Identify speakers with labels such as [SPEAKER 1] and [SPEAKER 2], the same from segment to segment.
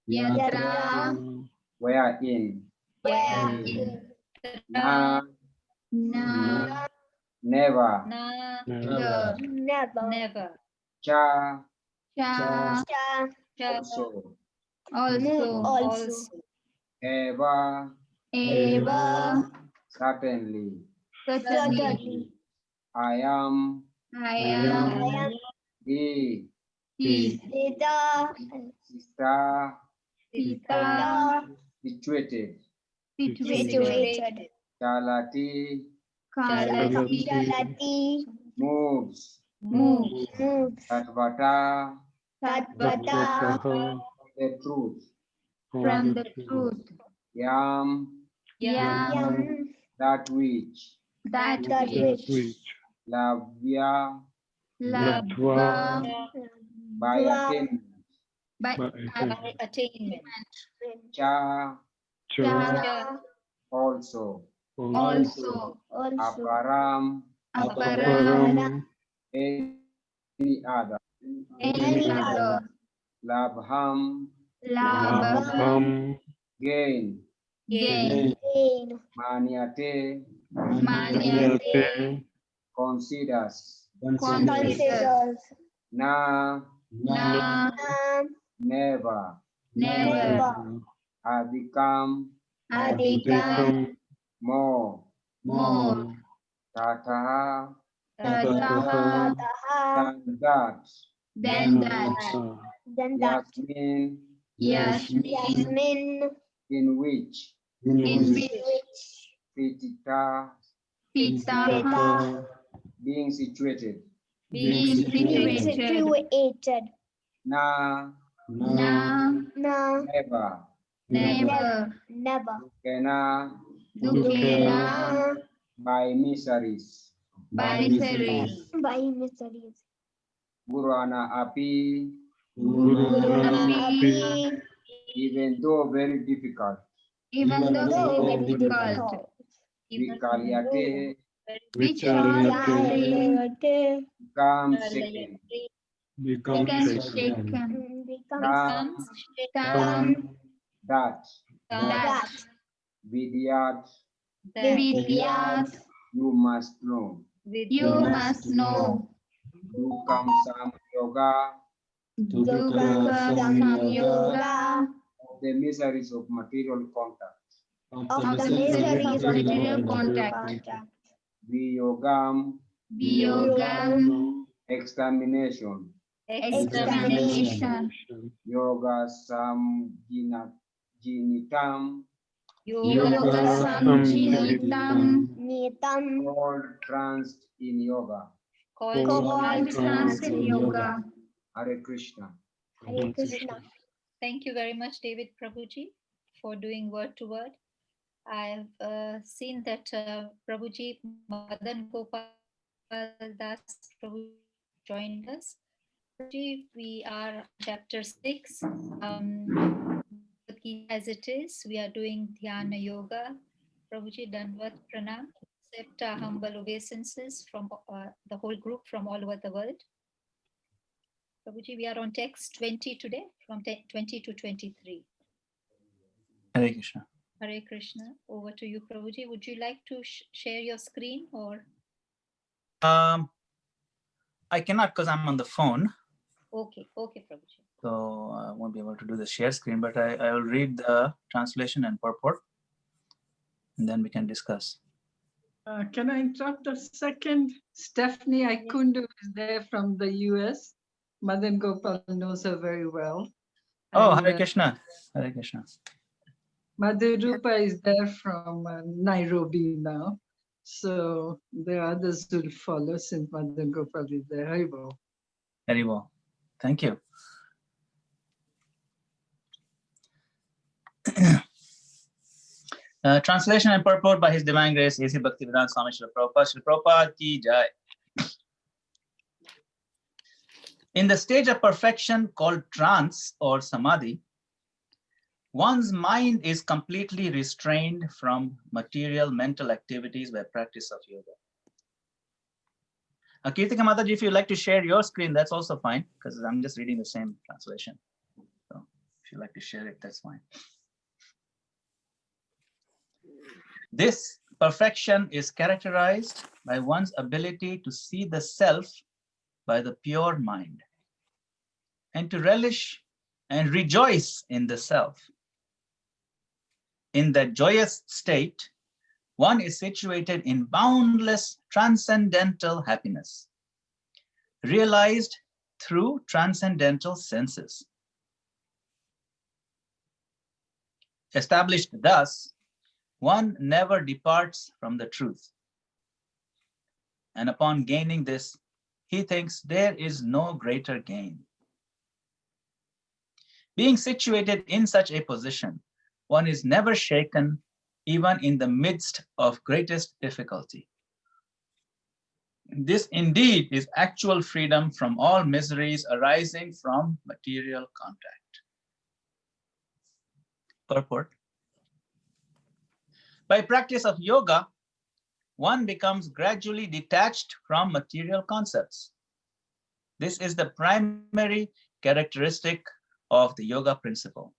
[SPEAKER 1] Yatra.
[SPEAKER 2] Wherein.
[SPEAKER 1] Wherein.
[SPEAKER 2] Na.
[SPEAKER 1] Na.
[SPEAKER 2] Never.
[SPEAKER 1] Never.
[SPEAKER 3] Never.
[SPEAKER 2] Cha.
[SPEAKER 1] Cha.
[SPEAKER 2] Also.
[SPEAKER 1] Also.
[SPEAKER 2] Ever.
[SPEAKER 1] Ever.
[SPEAKER 2] Certainly.
[SPEAKER 1] Certainly.
[SPEAKER 2] I am.
[SPEAKER 1] I am.
[SPEAKER 2] The.
[SPEAKER 1] Sita.
[SPEAKER 2] Sister.
[SPEAKER 1] Sita.
[SPEAKER 2] Situated.
[SPEAKER 1] Situated.
[SPEAKER 2] Chalati.
[SPEAKER 1] Chalati.
[SPEAKER 2] Moves.
[SPEAKER 1] Moves.
[SPEAKER 2] Tatvata.
[SPEAKER 1] Tatvata.
[SPEAKER 2] The truth.
[SPEAKER 1] From the truth.
[SPEAKER 2] Yam.
[SPEAKER 1] Yam.
[SPEAKER 2] That which.
[SPEAKER 1] That which.
[SPEAKER 2] Lavya.
[SPEAKER 1] Labha.
[SPEAKER 2] By attainment.
[SPEAKER 1] By
[SPEAKER 3] Attainment.
[SPEAKER 2] Cha.
[SPEAKER 1] Cha.
[SPEAKER 2] Also.
[SPEAKER 1] Also.
[SPEAKER 2] Aparam.
[SPEAKER 1] Aparam.
[SPEAKER 2] Any other.
[SPEAKER 1] Any other.
[SPEAKER 2] Labham.
[SPEAKER 1] Labham.
[SPEAKER 2] Gain.
[SPEAKER 1] Gain.
[SPEAKER 2] Maniate.
[SPEAKER 1] Manyate.
[SPEAKER 2] Considers.
[SPEAKER 1] Considers.
[SPEAKER 2] Na.
[SPEAKER 1] Na.
[SPEAKER 2] Never.
[SPEAKER 1] Never.
[SPEAKER 2] Have become.
[SPEAKER 1] Adhikam.
[SPEAKER 2] More.
[SPEAKER 1] More.
[SPEAKER 2] Tataha.
[SPEAKER 1] Tataha.
[SPEAKER 2] Than that.
[SPEAKER 1] Than that.
[SPEAKER 2] Yasmin.
[SPEAKER 1] Yasmin.
[SPEAKER 2] In which.
[SPEAKER 1] In which.
[SPEAKER 2] Pitita.
[SPEAKER 1] Pitaha.
[SPEAKER 2] Being situated.
[SPEAKER 1] Being situated.
[SPEAKER 2] Na.
[SPEAKER 1] Na.
[SPEAKER 2] Never.
[SPEAKER 1] Never.
[SPEAKER 2] Kena.
[SPEAKER 1] Dukena.
[SPEAKER 2] By miseries.
[SPEAKER 1] By miseries.
[SPEAKER 2] Gurana api.
[SPEAKER 1] Api.
[SPEAKER 2] Even though very difficult.
[SPEAKER 1] Even though very difficult.
[SPEAKER 2] Vikaliate.
[SPEAKER 1] Vichalate.
[SPEAKER 2] Come second.
[SPEAKER 1] Become shaken.
[SPEAKER 2] Come. That.
[SPEAKER 1] That.
[SPEAKER 2] Vidyat.
[SPEAKER 1] Vidyat.
[SPEAKER 2] You must know.
[SPEAKER 1] You must know.
[SPEAKER 2] Dukam Sam Yoga.
[SPEAKER 1] Dukam Yoga.
[SPEAKER 2] Of the miseries of material contact.
[SPEAKER 1] Of the miseries of material contact.
[SPEAKER 2] Viyogam.
[SPEAKER 1] Yogam.
[SPEAKER 2] Extermination.
[SPEAKER 1] Examination.
[SPEAKER 2] Yoga Samjinitam.
[SPEAKER 1] Yoga Samjinitam.
[SPEAKER 2] Called trance in yoga.
[SPEAKER 1] Called trance in yoga.
[SPEAKER 2] Hare Krishna.
[SPEAKER 3] Thank you very much, David Prabhuji, for doing word to word. I've seen that Prabhuji Madan Gopal Das Prabhuji joined us. Prabhuji, we are chapter 6. As it is, we are doing Dhyana Yoga. Prabhuji, Dandavat Pranam. Accept our humble obeisances from the whole group from all over the world. Prabhuji, we are on text 20 today, from 20 to 23.
[SPEAKER 4] Hare Krishna.
[SPEAKER 3] Hare Krishna. Over to you, Prabhuji. Would you like to share your screen or?
[SPEAKER 4] I cannot because I'm on the phone.
[SPEAKER 3] Okay, Prabhuji.
[SPEAKER 4] So I won't be able to do the share screen, but I will read the translation and purport, and then we can discuss.
[SPEAKER 5] Can I interrupt a second? Stephanie Aikundu is there from the US. Madan Gopal knows her very well.
[SPEAKER 4] Oh,
[SPEAKER 5] And,
[SPEAKER 4] Hare Krishna. Hare Krishna.
[SPEAKER 5] Madhurupa is there from Nairobi now. So there are others who will follow since Madan Gopal is there. Haribo.
[SPEAKER 4] Very well. Thank you. Translation and purport by His Divine Grace, A.C. Bhaktivedanta Swami Srila Prabhupada. Srila Prabhupada ki jai. In the stage of perfection called trance or samadhi, one's mind is completely restrained from material mental activities by practice of yoga. Kirtika Mataji, if you'd like to share your screen, that's also fine, because I'm just reading the same translation. So. If you like to share it, that's fine. This perfection is characterized by one's ability to see the self by the pure mind and to relish and rejoice in the self. In that joyous state, one is situated in boundless transcendental happiness, realized through transcendental senses. Established thus, one never departs from the truth. And upon gaining this, he thinks there is no greater gain. Being situated in such a position, one is never shaken, even in the midst of greatest difficulty. This indeed is actual freedom from all miseries arising from material contact. Purport. By practice of yoga, one becomes gradually detached from material concepts. This is the primary characteristic of the yoga principle.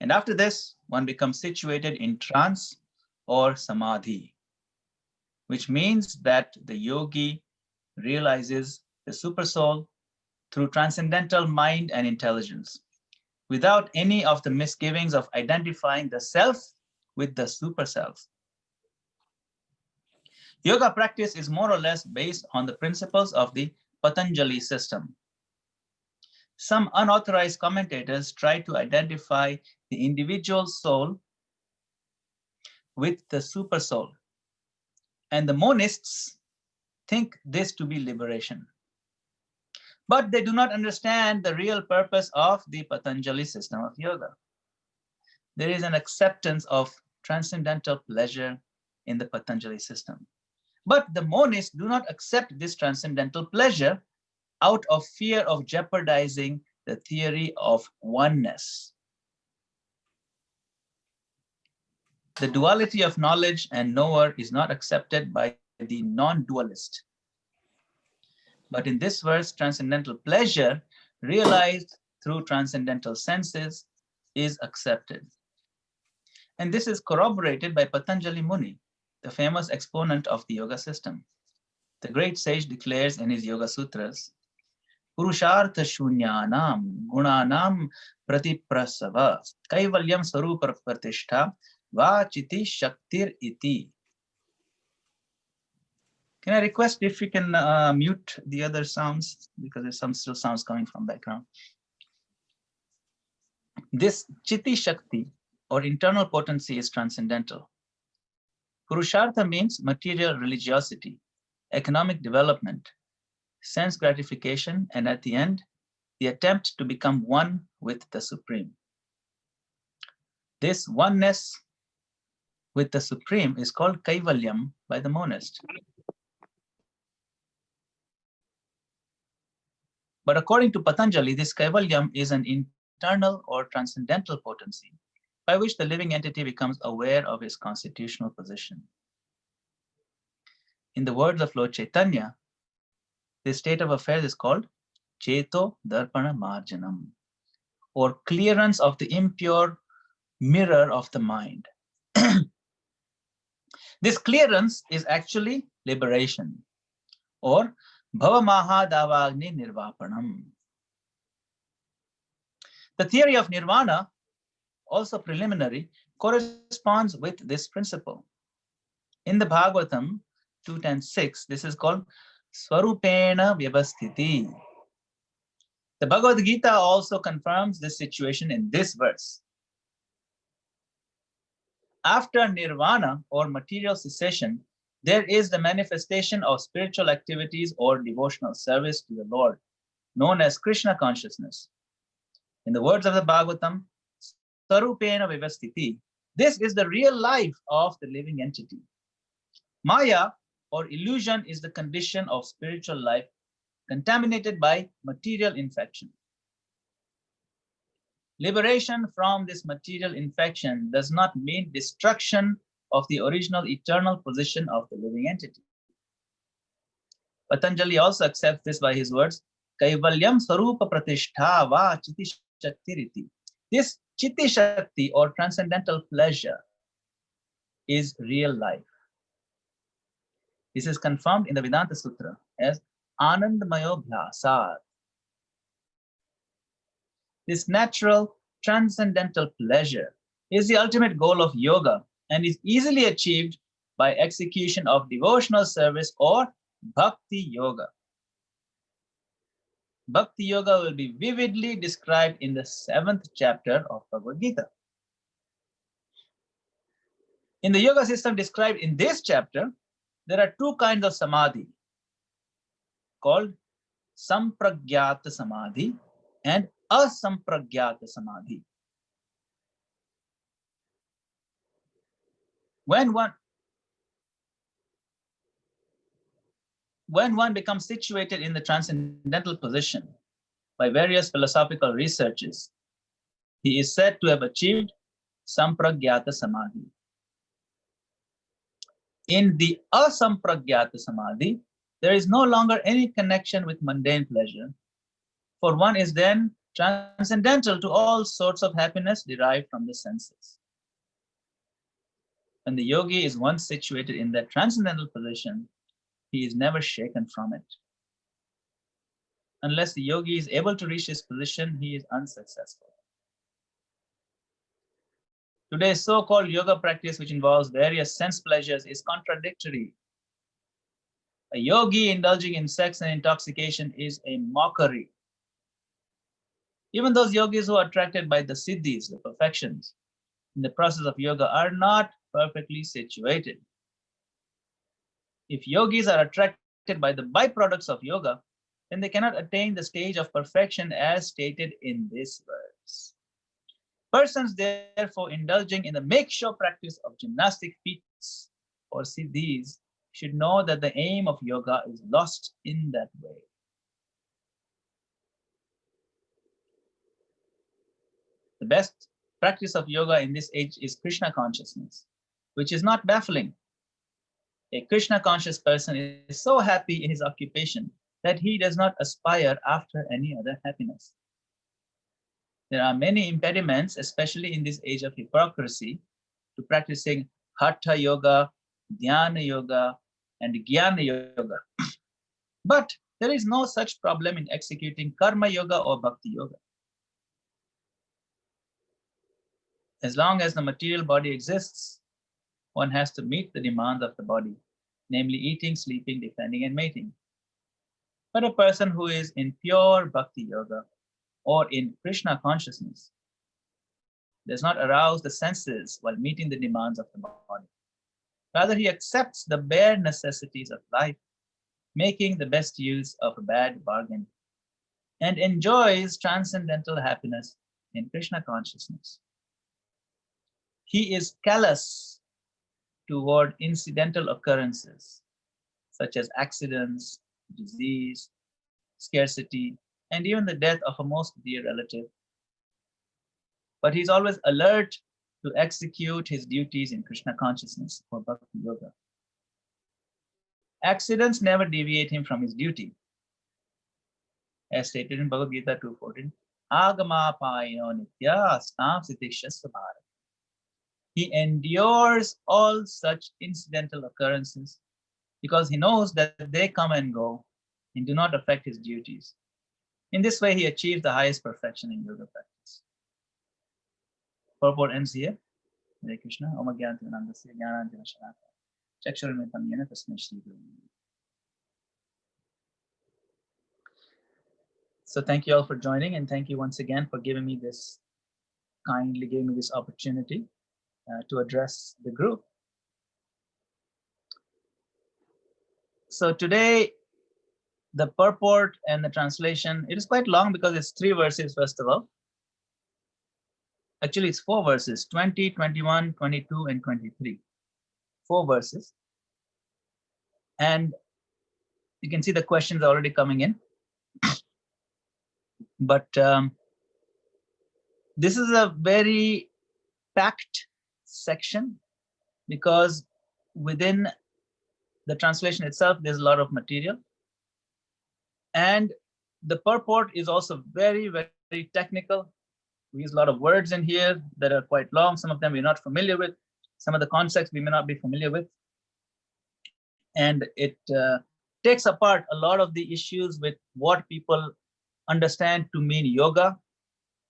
[SPEAKER 4] And after this, one becomes situated in trance or samadhi, which means that the yogi realizes the supersoul through transcendental mind and intelligence, without any of the misgivings of identifying the self with the super self. Yoga practice is more or less based on the principles of the Patanjali system. Some unauthorized commentators try to identify the individual soul with the super soul, and the monists think this to be liberation. But they do not understand the real purpose of the Patanjali system of yoga. There is an acceptance of transcendental pleasure in the Patanjali system. But the monists do not accept this transcendental pleasure out of fear of jeopardizing the theory of oneness. The duality of knowledge and knower is not accepted by the non-dualist. But in this verse, transcendental pleasure realized through transcendental senses is accepted. And this is corroborated by Patanjali Muni, the famous exponent of the yoga system. The great sage declares in his Yoga Sutras, Purushartha shunyanam gunanam pratiprasava kaivalyam sarupa pratishtha vachiti shaktir iti. Can I request if you can mute the other sounds, because there's some still sounds coming from background. This Chitti Shakti or internal potency is transcendental. Purushartha means material religiosity, economic development, sense gratification, and at the end, the attempt to become one with the Supreme. This oneness with the Supreme is called Kaivalyam by the monist. But according to Patanjali, this Kaivalyam is an internal or transcendental potency by which the living entity becomes aware of his constitutional position. In the words of Lord Chaitanya, this state of affairs is called Cheto Darpana Marjanam, or clearance of the impure mirror of the mind. This clearance is actually liberation, or Bhavamaha Davagni Nirvapanam. The theory of nirvana, also preliminary, corresponds with this principle. In the Bhagavatam 2.10.6, this is called Swarupena Vyavasthiti. The Bhagavad Gita also confirms this situation in this verse. After nirvana or material cessation, there is the manifestation of spiritual activities or devotional service to the Lord, known as Krishna consciousness. In the words of the Bhagavatam, Sarupena Vivastiti, this is the real life of the living entity. Maya or illusion is the condition of spiritual life contaminated by material infection. Liberation from this material infection does not mean destruction of the original eternal position of the living entity. Patanjali also accepts this by his words, Kaivalyam Sarupa Pratishtha Va Chiti Shaktiriti. This Chitti Shakti or transcendental pleasure is real life. This is confirmed in the Vedanta Sutra as Anandamayo Bhyasat. This natural transcendental pleasure is the ultimate goal of yoga and is easily achieved by execution of devotional service or bhakti yoga. Bhakti yoga will be vividly described in the 7th chapter of Bhagavad Gita. In the yoga system described in this chapter, there are two kinds of samadhi called sampragyata samadhi and asampragyata samadhi. When one becomes situated in the transcendental position by various philosophical researches, he is said to have achieved sampragyata samadhi. In the asampragyata samadhi, there is no longer any connection with mundane pleasure, for one is then transcendental to all sorts of happiness derived from the senses. When the yogi is once situated in that transcendental position, he is never shaken from it. Unless the yogi is able to reach this position, he is unsuccessful. Today's so-called yoga practice, which involves various sense pleasures, is contradictory. A yogi indulging in sex and intoxication is a mockery. Even those yogis who are attracted by the siddhis, the perfections, in the process of yoga are not perfectly situated. If yogis are attracted by the byproducts of yoga, then they cannot attain the stage of perfection as stated in this verse. Persons therefore indulging in the make-show practice of gymnastic feats or siddhis should know that the aim of yoga is lost in that way. The best practice of yoga in this age is Krishna consciousness, which is not baffling. A Krishna conscious person is so happy in his occupation that he does not aspire after any other happiness. There are many impediments, especially in this age of hypocrisy, to practicing Hatha yoga, Dhyana yoga, and Jnana yoga. But there is no such problem in executing Karma yoga or Bhakti yoga. As long as the material body exists, one has to meet the demands of the body, namely eating, sleeping, defending, and mating. But a person who is in pure Bhakti yoga or in Krishna consciousness does not arouse the senses while meeting the demands of the body. Rather, he accepts the bare necessities of life, making the best use of a bad bargain, and enjoys transcendental happiness in Krishna consciousness. He is callous toward incidental occurrences, such as accidents, disease, scarcity, and even the death of a most dear relative. But he's always alert to execute his duties in Krishna consciousness or Bhakti yoga. Accidents never deviate him from his duty. As stated in Bhagavad Gita 2:14, Agama Payano Nitya Astam Sitikshasya Bharat. He endures all such incidental occurrences because he knows that they come and go and do not affect his duties. In this way, he achieves the highest perfection in yoga practice. Purport ends here. Hare Krishna. Om Jnananandasya Jnananjana Shalaka. Chakshuramitam Yena Tasmai Shri Guru. So thank you all for joining, and thank you once again for kindly giving me this opportunity to address the group. So today, the purport and the translation, it is quite long because it's 3 verses, first of all. Actually, it's 4 verses, 20, 21, 22, and 23. 4 verses. And you can see the questions are already coming in. But this is a very packed section because within the translation itself, there's a lot of material. And the purport is also very, very technical We use a lot of words in here that are quite long. Some of them we're not familiar with. Some of the concepts we may not be familiar with. And it takes apart a lot of the issues with what people understand to mean yoga,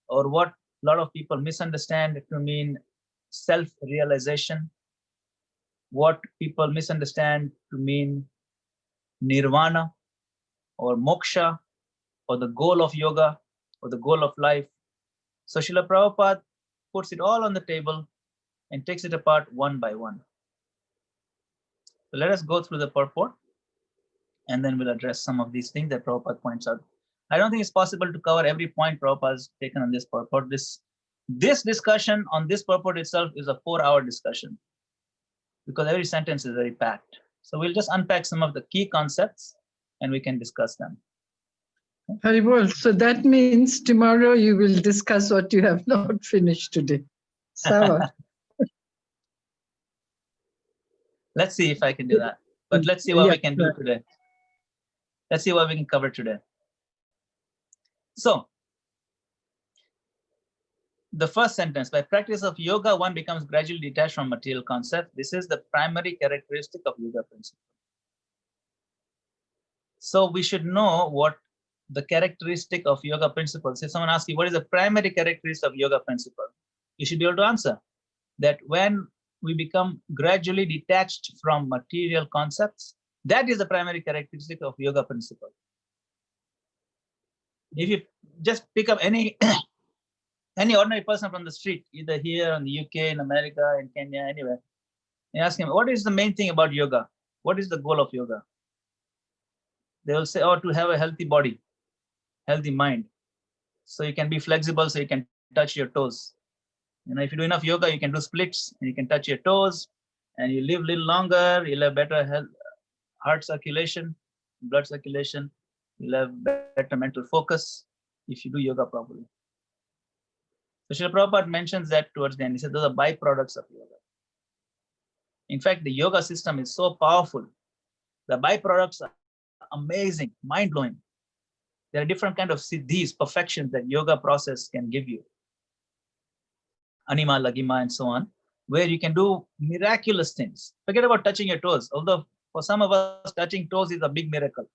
[SPEAKER 4] or what a lot of people misunderstand to mean self-realization, what people misunderstand to mean nirvana or moksha, or the goal of yoga, or the goal of life. So Srila Prabhupada puts it all on the table and takes it apart one by one. So let us go through the purport, and then we'll address some of these things that Prabhupada points out. I don't think it's possible to cover every point Prabhupada has taken on this purport. This discussion on this purport itself is a 4-hour discussion, because every sentence is very packed. So we'll just unpack some of the key concepts and we can discuss them.
[SPEAKER 5] Very well. So that means tomorrow you will discuss what you have not finished today. Sawa.
[SPEAKER 4] Let's see if I can do that. But let's see what
[SPEAKER 5] Yeah,
[SPEAKER 4] we can do today. Let's see what we can cover today. So, the first sentence, by practice of yoga, one becomes gradually detached from material concepts. This is the primary characteristic of yoga principle. So we should know what the characteristic of yoga principles. If someone asks you, what is the primary characteristic of yoga principle? You should be able to answer that when we become gradually detached from material concepts, that is the primary characteristic of yoga principle. If you just pick up any ordinary person from the street, either here in the UK, in America, in Kenya, anywhere, and ask him, what is the main thing about yoga? What is the goal of yoga? They will say, oh, to have a healthy body, healthy mind. So you can be flexible, so you can touch your toes. You know, if you do enough yoga, you can do splits and you can touch your toes, and you live a little longer, you'll have better health, heart circulation, blood circulation, you'll have better mental focus if you do yoga properly. So Srila Prabhupada mentions that towards the end. He said those are byproducts of yoga. In fact, the yoga system is so powerful. The byproducts are amazing, mind-blowing. There are different kind of siddhis, perfections that yoga process can give you. Anima, lagima, and so on, where you can do miraculous things. Forget about touching your toes. Although for some of us, touching toes is a big miracle.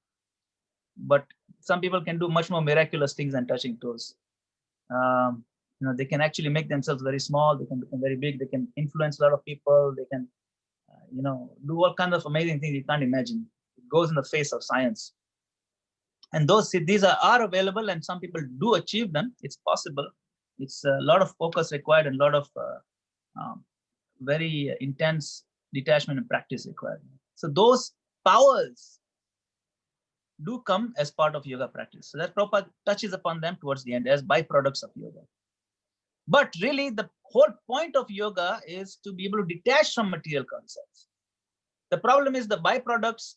[SPEAKER 4] But some people can do much more miraculous things than touching toes. You know, they can actually make themselves very small. They can become very big. They can influence a lot of people. They can, you know, do all kinds of amazing things you can't imagine. It goes in the face of science. And those siddhis are available, and some people do achieve them. It's possible. It's a lot of focus required and a lot of very intense detachment and practice required. So those powers do come as part of yoga practice. So that Prabhupada touches upon them towards the end as byproducts of yoga. But really, the whole point of yoga is to be able to detach from material concepts. The problem is the byproducts,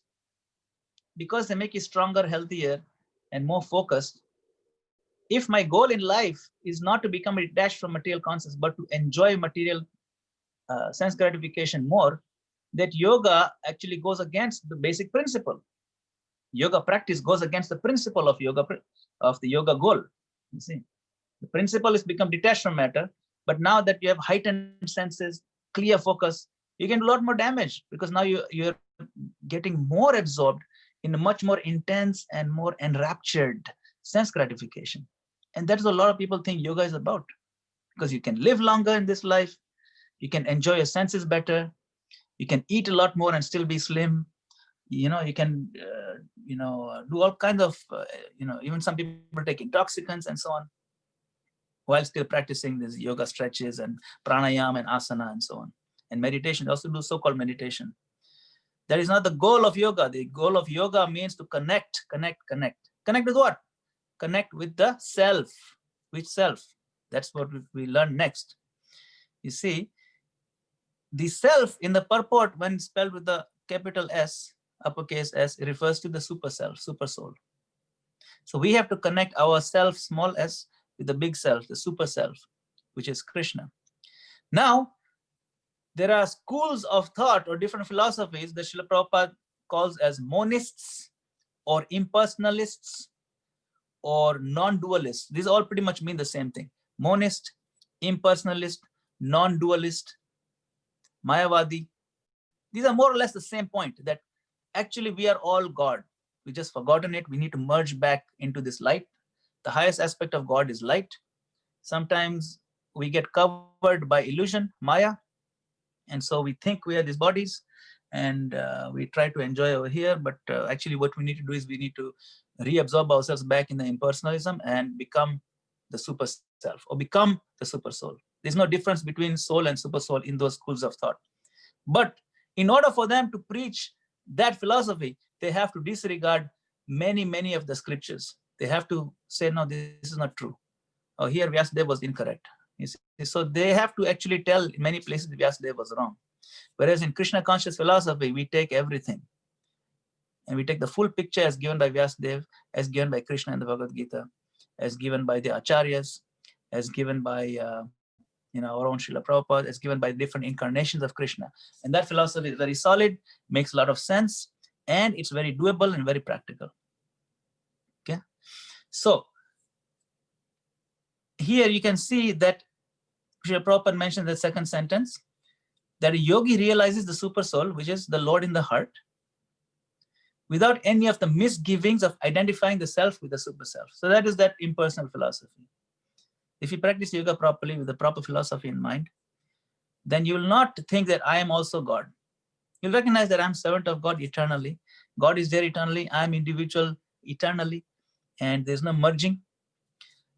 [SPEAKER 4] because they make you stronger, healthier, and more focused. If my goal in life is not to become detached from material concepts, but to enjoy material sense gratification more, that yoga actually goes against the basic principle. Yoga practice goes against the principle of yoga, of the yoga goal. You see, the principle is become detached from matter, but now that you have heightened senses, clear focus, you can do a lot more damage, because now you're getting more absorbed in a much more intense and more enraptured sense gratification. And that's what a lot of people think yoga is about, because you can live longer in this life, you can enjoy your senses better, you can eat a lot more and still be slim. You know, you can, do all kinds of, even some people take intoxicants and so on, while still practicing these yoga stretches and pranayama and asana and so on. And meditation, they also do so-called meditation. That is not the goal of yoga. The goal of yoga means to connect. Connect with what? Connect with the self. Which self? That's what we learn next. You see, the self in the purport, when spelled with the capital S, uppercase S, it refers to the super self, super soul. So we have to connect our self, small s, with the big self, the super self, which is Krishna. Now, there are schools of thought or different philosophies that Srila Prabhupada calls as monists or impersonalists or non-dualists. These all pretty much mean the same thing. monist, impersonalist, non-dualist, Mayavadi. These are more or less the same point, that actually we are all God. We just forgotten it. We need to merge back into this light. The highest aspect of God is light. Sometimes we get covered by illusion, Maya, and so we think we are these bodies, and we try to enjoy over here. But actually what we need to do is we need to reabsorb ourselves back in the impersonalism and become the super self, or become the super soul. There's no difference between soul and super soul in those schools of thought. But in order for them to preach that philosophy, they have to disregard many of the scriptures. They have to say, no, this is not true. Or here Vyasadeva was incorrect. You see? So they have to actually tell in many places Vyasadeva was wrong. Whereas in Krishna conscious philosophy, we take everything. And we take the full picture as given by Vyasadeva, as given by Krishna in the Bhagavad Gita, as given by the acharyas, as given by our own Srila Prabhupada, as given by different incarnations of Krishna. And that philosophy is very solid, makes a lot of sense, and it's very doable and very practical. Okay, so here you can see that Srila Prabhupada mentioned the second sentence, that a yogi realizes the super soul, which is the Lord in the heart, without any of the misgivings of identifying the self with the super self. So that is that impersonal philosophy. If you practice yoga properly with the proper philosophy in mind, then you will not think that I am also God. You'll recognize that I'm servant of God eternally. God is there eternally. I'm individual eternally. And there's no merging,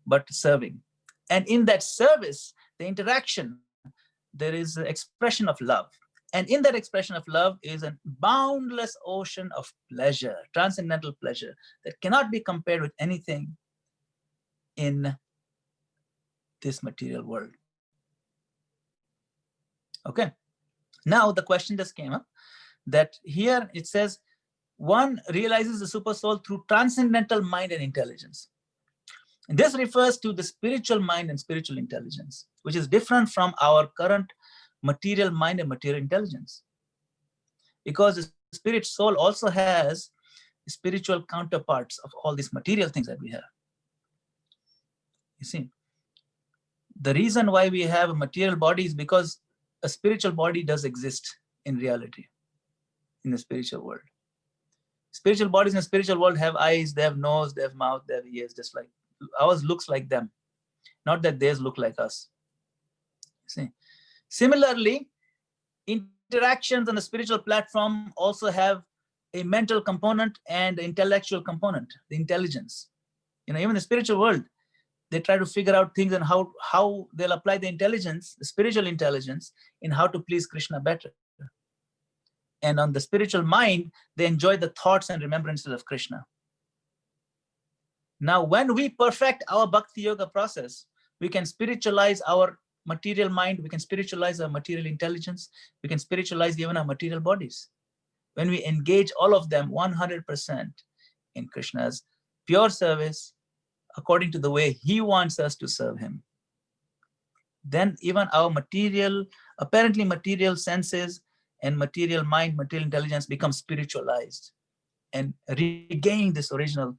[SPEAKER 4] but serving. And in that service, the interaction, there is an expression of love. And in that expression of love is a boundless ocean of pleasure, transcendental pleasure, that cannot be compared with anything in this material world. Okay. Now the question just came up, that here it says, one realizes the super soul through transcendental mind and intelligence. And this refers to the spiritual mind and spiritual intelligence, which is different from our current material mind and material intelligence. Because the spirit soul also has spiritual counterparts of all these material things that we have. You see, the reason why we have a material body is because a spiritual body does exist in reality, in the spiritual world. Spiritual bodies in the spiritual world have eyes, they have nose, they have mouth, they have ears, just like ours looks like them. Not that theirs look like us. See, similarly, interactions on the spiritual platform also have a mental component and intellectual component, the intelligence. Even the spiritual world, they try to figure out things and how they'll apply the intelligence, the spiritual intelligence, in how to please Krishna better. And on the spiritual mind, they enjoy the thoughts and remembrances of Krishna. Now, when we perfect our bhakti yoga process, we can spiritualize our material mind, we can spiritualize our material intelligence, we can spiritualize even our material bodies. When we engage all of them 100% in Krishna's pure service, according to the way he wants us to serve him, then even our material, apparently material senses and material mind, material intelligence become spiritualized and regain this original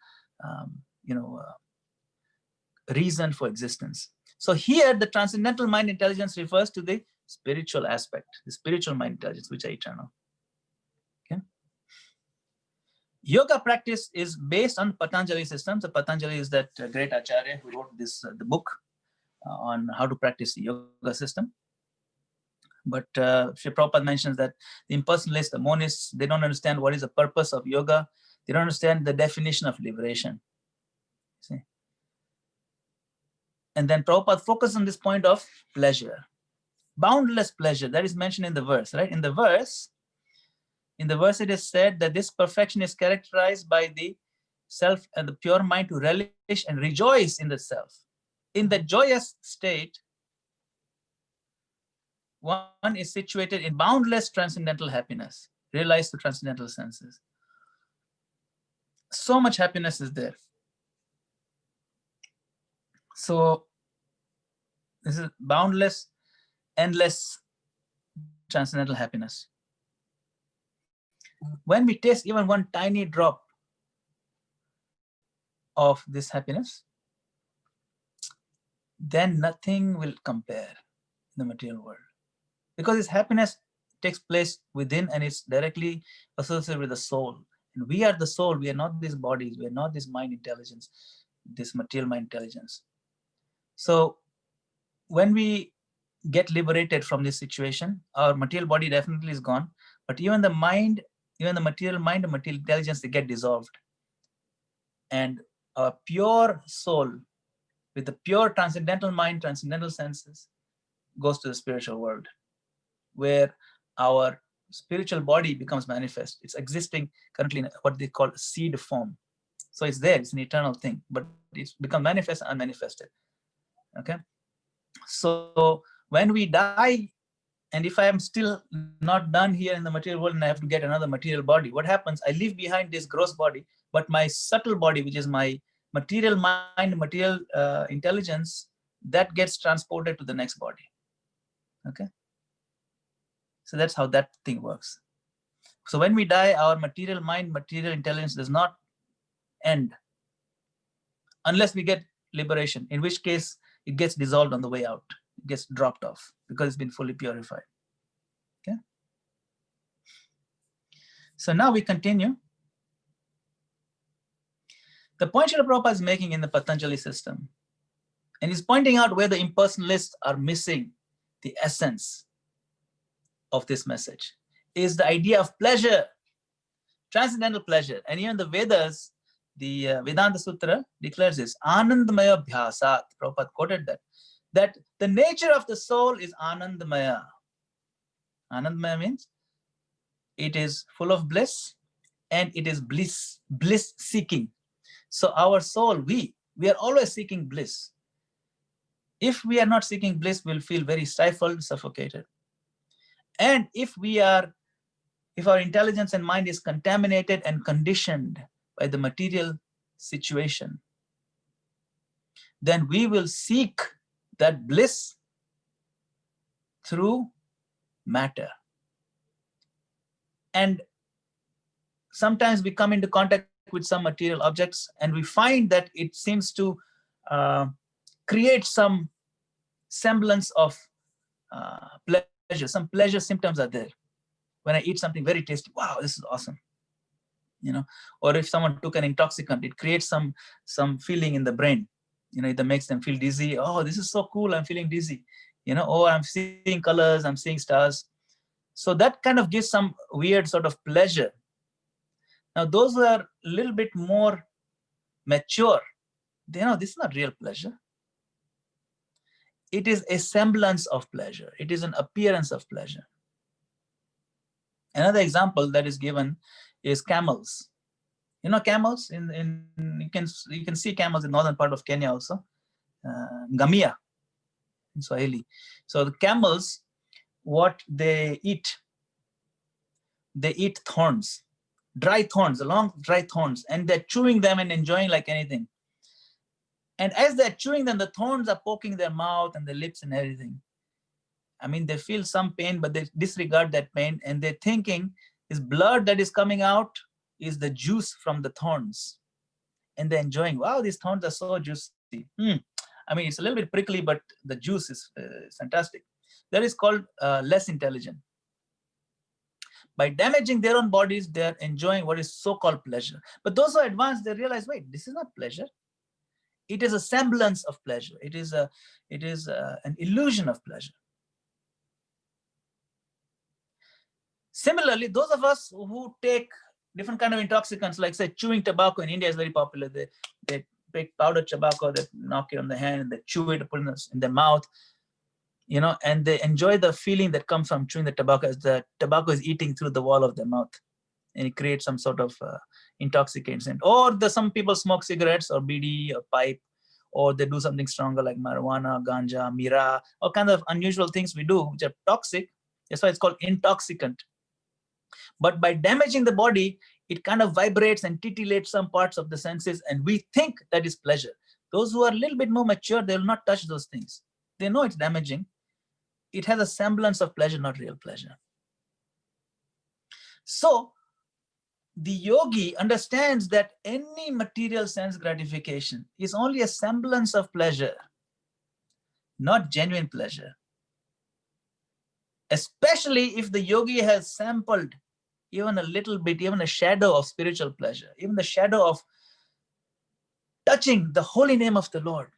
[SPEAKER 4] reason for existence. So here the transcendental mind intelligence refers to the spiritual aspect, the spiritual mind intelligence, which are eternal. Okay. Yoga practice is based on Patanjali system. So Patanjali is that great acharya who wrote this the book on how to practice the yoga system. But Sri Prabhupada mentions that the impersonalists, the monists, they don't understand what is the purpose of yoga. They don't understand the definition of liberation. See? And then Prabhupada focused on this point of pleasure, boundless pleasure that is mentioned in the verse, right? In the verse it is said that this perfection is characterized by the self and the pure mind to relish and rejoice in the self. In the joyous state, one is situated in boundless transcendental happiness, realized through transcendental senses. So much happiness is there. So this is boundless, endless transcendental happiness. When we taste even one tiny drop of this happiness, then nothing will compare in the material world. Because this happiness takes place within and it's directly associated with the soul. And we are the soul, we are not these bodies, we are not this mind intelligence, this material mind intelligence. So when we get liberated from this situation, our material body definitely is gone, but even the mind, even the material mind and material intelligence, they get dissolved. And our pure soul, with the pure transcendental mind, transcendental senses, goes to the spiritual world, where our spiritual body becomes manifest. It's existing currently in what they call seed form. So it's there, it's an eternal thing, but it's become manifest and unmanifested. Okay. So when we die, and if I am still not done here in the material world and I have to get another material body, what happens? I leave behind this gross body, but my subtle body, which is my material mind, material intelligence, that gets transported to the next body. Okay. So that's how that thing works. So when we die, our material mind, material intelligence does not end unless we get liberation, in which case it gets dissolved on the way out. It gets dropped off because it's been fully purified. Okay. So now we continue. The point Srila Prabhupada is making in the Patanjali system, and he's pointing out where the impersonalists are missing the essence of this message, is the idea of pleasure, transcendental pleasure. And even the Vedas, the Vedanta Sutra declares this, Anandamaya Bhyasat. Prabhupada quoted that the nature of the soul is Anandamaya. Anandamaya means it is full of bliss and it is bliss seeking. So our soul, we are always seeking bliss. If we are not seeking bliss, we'll feel very stifled, suffocated. And if our intelligence and mind is contaminated and conditioned by the material situation, then we will seek that bliss through matter. And sometimes we come into contact with some material objects and we find that it seems to create some semblance of pleasure. Some pleasure symptoms are there. When I eat something very tasty, wow, this is awesome. Or if someone took an intoxicant, it creates some feeling in the brain. It makes them feel dizzy. Oh, this is so cool, I'm feeling dizzy. Oh, I'm seeing colors, I'm seeing stars. So that kind of gives some weird sort of pleasure. Now, those who are a little bit more mature, they know this is not real pleasure. It is a semblance of pleasure. It is an appearance of pleasure. Another example that is given is camels. Camels, you can see camels in northern part of Kenya also. Ngamia in Swahili. So the camels, what they eat thorns, dry thorns, long dry thorns, and they're chewing them and enjoying like anything. And as they're chewing them, the thorns are poking their mouth and their lips and everything. I mean, they feel some pain, but they disregard that pain, and they're thinking this blood that is coming out is the juice from the thorns. And they're enjoying, wow, these thorns are so juicy. I mean, it's a little bit prickly, but the juice is fantastic. That is called less intelligent. By damaging their own bodies, they're enjoying what is so-called pleasure. But those who are advanced, they realize, wait, this is not pleasure. It is a semblance of pleasure. It is an illusion of pleasure. Similarly, those of us who take different kind of intoxicants, like say chewing tobacco in India is very popular. They take powdered tobacco, they knock it on the hand, and they chew it, put it in their mouth, and they enjoy the feeling that comes from chewing the tobacco as the tobacco is eating through the wall of their mouth, and it creates some sort of intoxicants. Or some people smoke cigarettes or BD or pipe, or they do something stronger like marijuana, ganja, mira, all kinds of unusual things we do which are toxic. That's why it's called intoxicant. But by damaging the body, it kind of vibrates and titillates some parts of the senses, and we think that is pleasure. Those who are a little bit more mature, they will not touch those things. They know it's damaging. It has a semblance of pleasure, not real pleasure. So the yogi understands that any material sense gratification is only a semblance of pleasure. not genuine pleasure. Especially if the yogi has sampled even a little bit, even a shadow of spiritual pleasure, even the shadow of touching the holy name of the Lord,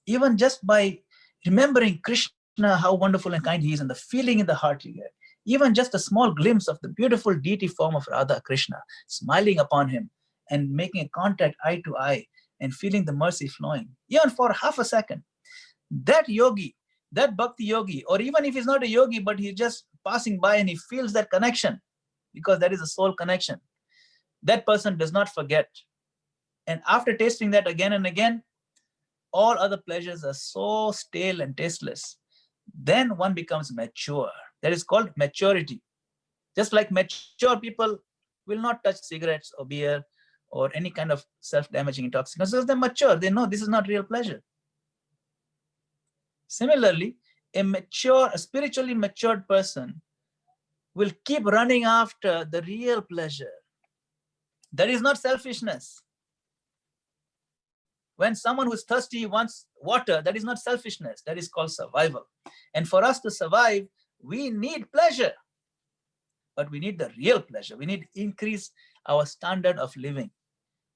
[SPEAKER 4] even just by remembering Krishna, how wonderful and kind he is, and the feeling in the heart you get, even just a small glimpse of the beautiful deity form of Radha Krishna, smiling upon him and making a contact eye to eye and feeling the mercy flowing, even for half a second, that yogi, that bhakti yogi, or even if he's not a yogi, but he's just passing by and he feels that connection, because that is a soul connection, that person does not forget. And after tasting that again and again, all other pleasures are so stale and tasteless. Then one becomes mature. That is called maturity. Just like mature people will not touch cigarettes or beer or any kind of self-damaging intoxicants, because they're mature. They know this is not real pleasure. Similarly, a spiritually matured person will keep running after the real pleasure. That is not selfishness. When someone who is thirsty wants water, that is not selfishness. That is called survival. And for us to survive, we need pleasure. But we need the real pleasure. We need to increase our standard of living,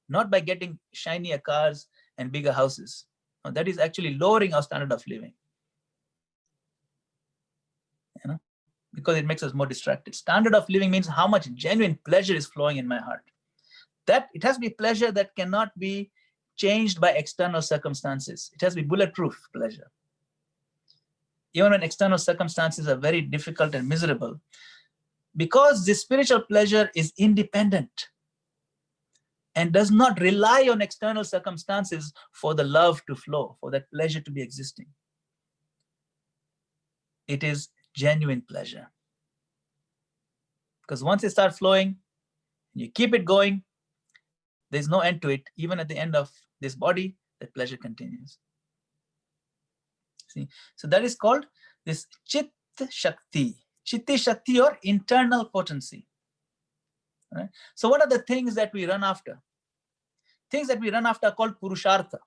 [SPEAKER 4] not by getting shinier cars and bigger houses. No, that is actually lowering our standard of living. Because it makes us more distracted. Standard of living means how much genuine pleasure is flowing in my heart. That it has to be pleasure that cannot be changed by external circumstances. It has to be bulletproof pleasure. Even when external circumstances are very difficult and miserable, because this spiritual pleasure is independent and does not rely on external circumstances for the love to flow, for that pleasure to be existing. It is genuine pleasure. Because once it starts flowing, you keep it going, there's no end to it. Even at the end of this body, that pleasure continues. See, so that is called this Chit Shakti. Chitti Shakti, or internal potency. Right? So what are the things that we run after? Things that we run after are called Purushartha.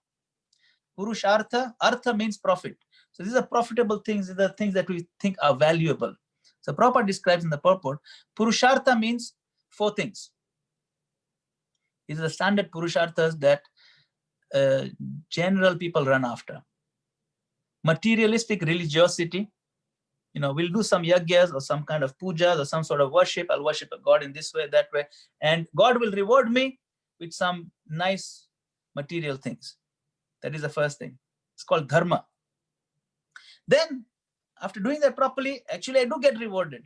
[SPEAKER 4] Purushartha, Artha means profit. So these are profitable things, these are things that we think are valuable. So Prabhupada describes in the purport, Purushartha means 4 things. These are the standard Purusharthas that general people run after. Materialistic religiosity. We'll do some yagyas or some kind of pujas or some sort of worship. I'll worship a God in this way, that way. And God will reward me with some nice material things. That is the first thing. It's called dharma. Then, after doing that properly, actually I do get rewarded.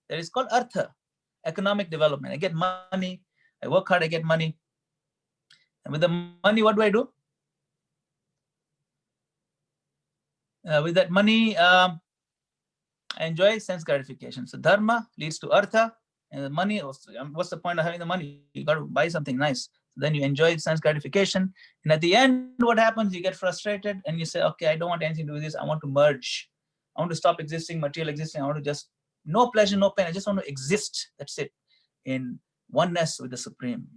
[SPEAKER 4] That is called artha, economic development. I get money, I work hard, I get money. And with the money, what do? With that money, I enjoy sense gratification. So dharma leads to artha, and the money, what's the point of having the money? You got to buy something nice. Then you enjoy sense gratification. And at the end, what happens? You get frustrated and you say, okay, I don't want anything to do with this. I want to merge. I want to stop existing, material existing. I want to just, no pleasure, no pain. I just want to exist. That's it. In oneness with the Supreme.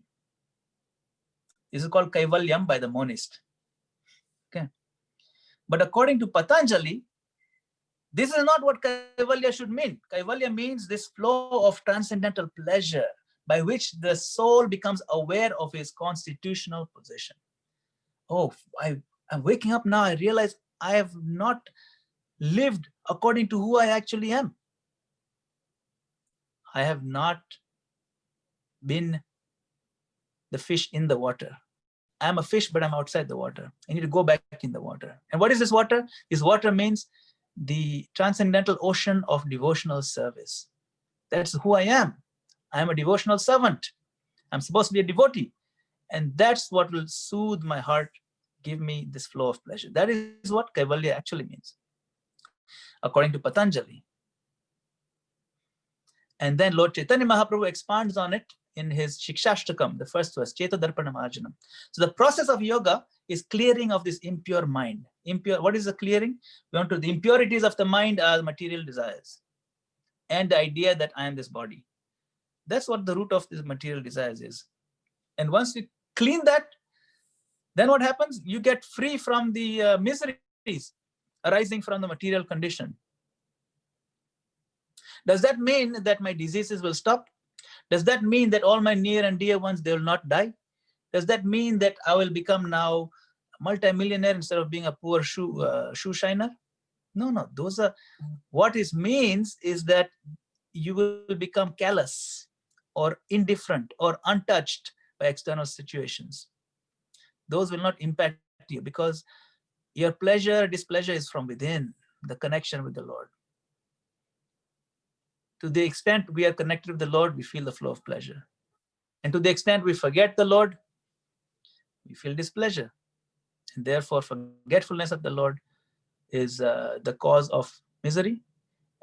[SPEAKER 4] This is called Kaivalyam by the monist. Okay. But according to Patanjali, this is not what Kaivalya should mean. Kaivalya means this flow of transcendental pleasure by which the soul becomes aware of his constitutional position. Oh, I'm waking up now. I realize I have not lived according to who I actually am. I have not been the fish in the water. I'm a fish, but I'm outside the water. I need to go back in the water. And what is this water? This water means the transcendental ocean of devotional service. That's who I am. I'm a devotional servant. I'm supposed to be a devotee. And that's what will soothe my heart, give me this flow of pleasure. That is what Kaivalya actually means, according to Patanjali. And then Lord Chaitanya Mahaprabhu expands on it in his Shikshashtakam, the first verse, Cheta Darpana Marjanam. So the process of yoga is clearing of this impure mind. Impure, what is the clearing? We want to, the impurities of the mind are material desires and the idea that I am this body. That's what the root of this material desires is. And once we clean that, then what happens? You get free from the miseries. arising from the material condition. Does that mean that my diseases will stop? Does that mean that all my near and dear ones, they will not die? Does that mean that I will become now a multimillionaire instead of being a poor shoe shiner? No. Those are what it means is that you will become callous or indifferent or untouched by external situations. Those will not impact you because your pleasure, displeasure is from within, the connection with the Lord. To the extent we are connected with the Lord, we feel the flow of pleasure. And to the extent we forget the Lord, we feel displeasure. And therefore, forgetfulness of the Lord is the cause of misery.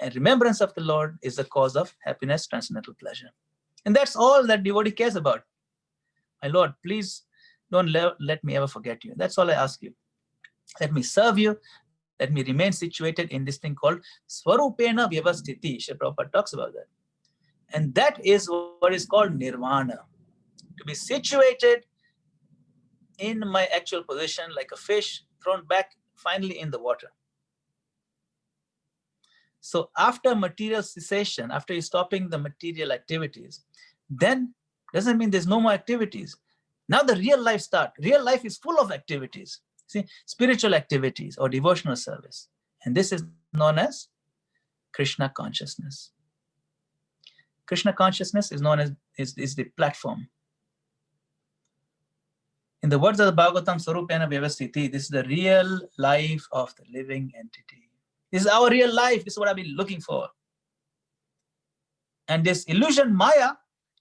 [SPEAKER 4] And remembrance of the Lord is the cause of happiness, transcendental pleasure. And that's all that devotee cares about. My Lord, please don't let me ever forget you. That's all I ask you. Let me serve you. Let me remain situated in this thing called Swarupena Vyavasthiti. Srila Prabhupada talks about that. And that is what is called nirvana. To be situated in my actual position like a fish thrown back finally in the water. So after material cessation, after you stopping the material activities, then doesn't mean there's no more activities. Now the real life start. Real life is full of activities. See, spiritual activities or devotional service. And this is known as Krishna consciousness. Krishna consciousness is known as is the platform. In the words of the Bhagavatam, Swarupena Vyavasthiti, this is the real life of the living entity. This is our real life. This is what I've been looking for. And this illusion, Maya,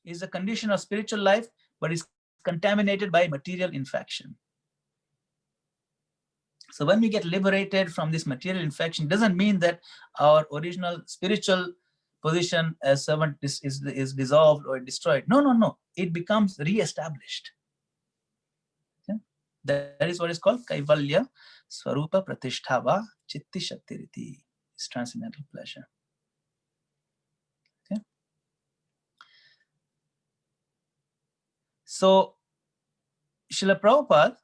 [SPEAKER 4] is a condition of spiritual life, but is contaminated by material infection. So when we get liberated from this material infection, doesn't mean that our original spiritual position as servant is dissolved or destroyed. No. It becomes re-established. Okay? That is what is called Kaivalya Swarupa Pratishtava Chitti Shaktiriti. It's transcendental pleasure. Okay? So Srila Prabhupada,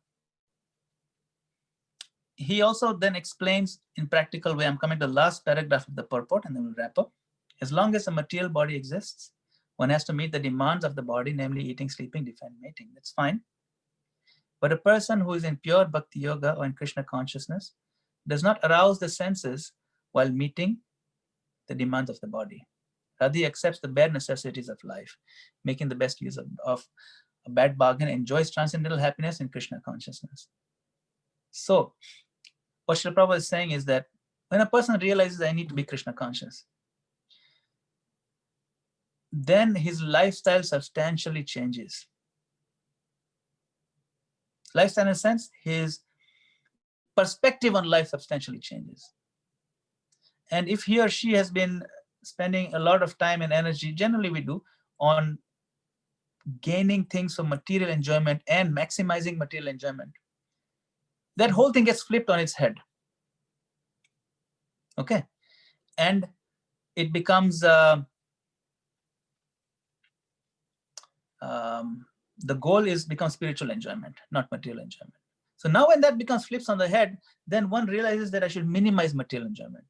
[SPEAKER 4] he also then explains in practical way, I'm coming to the last paragraph of the purport and then we'll wrap up. As long as a material body exists, one has to meet the demands of the body, namely eating, sleeping, defend, mating. That's fine. But a person who is in pure bhakti yoga or in Krishna consciousness does not arouse the senses while meeting the demands of the body. Rather, he accepts the bare necessities of life, making the best use of a bad bargain, enjoys transcendental happiness in Krishna consciousness. So, what Srila Prabhupada is saying is that when a person realizes I need to be Krishna conscious, then his lifestyle substantially changes. Lifestyle in a sense, his perspective on life substantially changes. And if he or she has been spending a lot of time and energy, generally we do, on gaining things for material enjoyment and maximizing material enjoyment, that whole thing gets flipped on its head. Okay. And it becomes the goal becomes spiritual enjoyment, not material enjoyment. So now when that becomes flips on the head, then one realizes that I should minimize material enjoyment.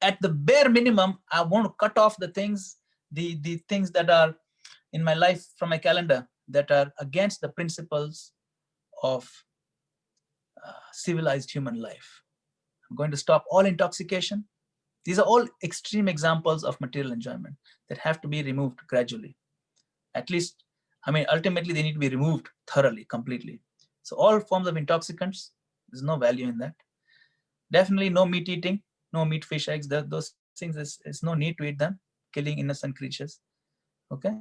[SPEAKER 4] At the bare minimum, I want to cut off the things that are in my life from my calendar that are against the principles of civilized human life. I'm going to stop all intoxication. These are all extreme examples of material enjoyment that have to be removed gradually. At least, ultimately they need to be removed thoroughly, completely. So all forms of intoxicants, there's no value in that. Definitely no meat eating, no meat, fish, eggs, those things, is no need to eat them, killing innocent creatures. Okay.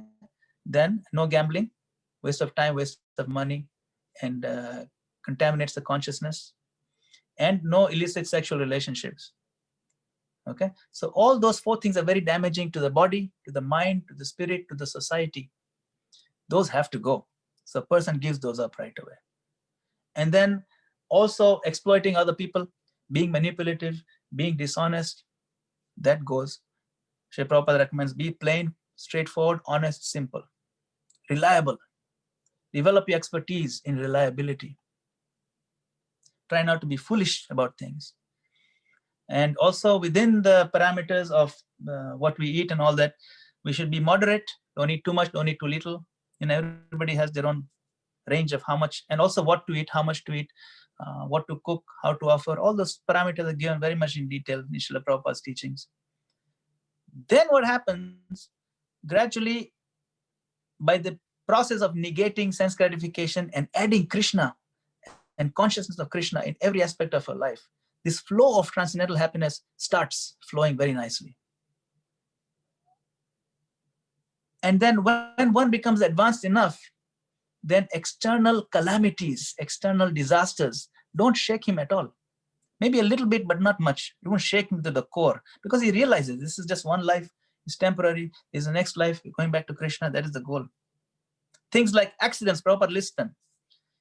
[SPEAKER 4] Then no gambling, waste of time, waste of money, and contaminates the consciousness. And no illicit sexual relationships. Okay. So all those four things are very damaging to the body, to the mind, to the spirit, to the society. Those have to go. So a person gives those up right away. And then also exploiting other people, being manipulative, being dishonest, that goes. Srila Prabhupada recommends be plain, straightforward, honest, simple, reliable. Develop your expertise in reliability. Try not to be foolish about things. And also within the parameters of what we eat and all that, we should be moderate. Don't eat too much, don't eat too little. Everybody has their own range of how much, and also what to eat, how much to eat, what to cook, how to offer. All those parameters are given very much in detail in Srila Prabhupada's teachings. Then what happens gradually, by the process of negating sense gratification and adding Krishna and consciousness of Krishna in every aspect of our life, this flow of transcendental happiness starts flowing very nicely. And then when one becomes advanced enough, then external calamities, external disasters don't shake him at all. Maybe a little bit, but not much. It won't shake him to the core, because he realizes this is just one life, it's temporary, is the next life, going back to Krishna, that is the goal. Things like accidents, Prabhupada lists them.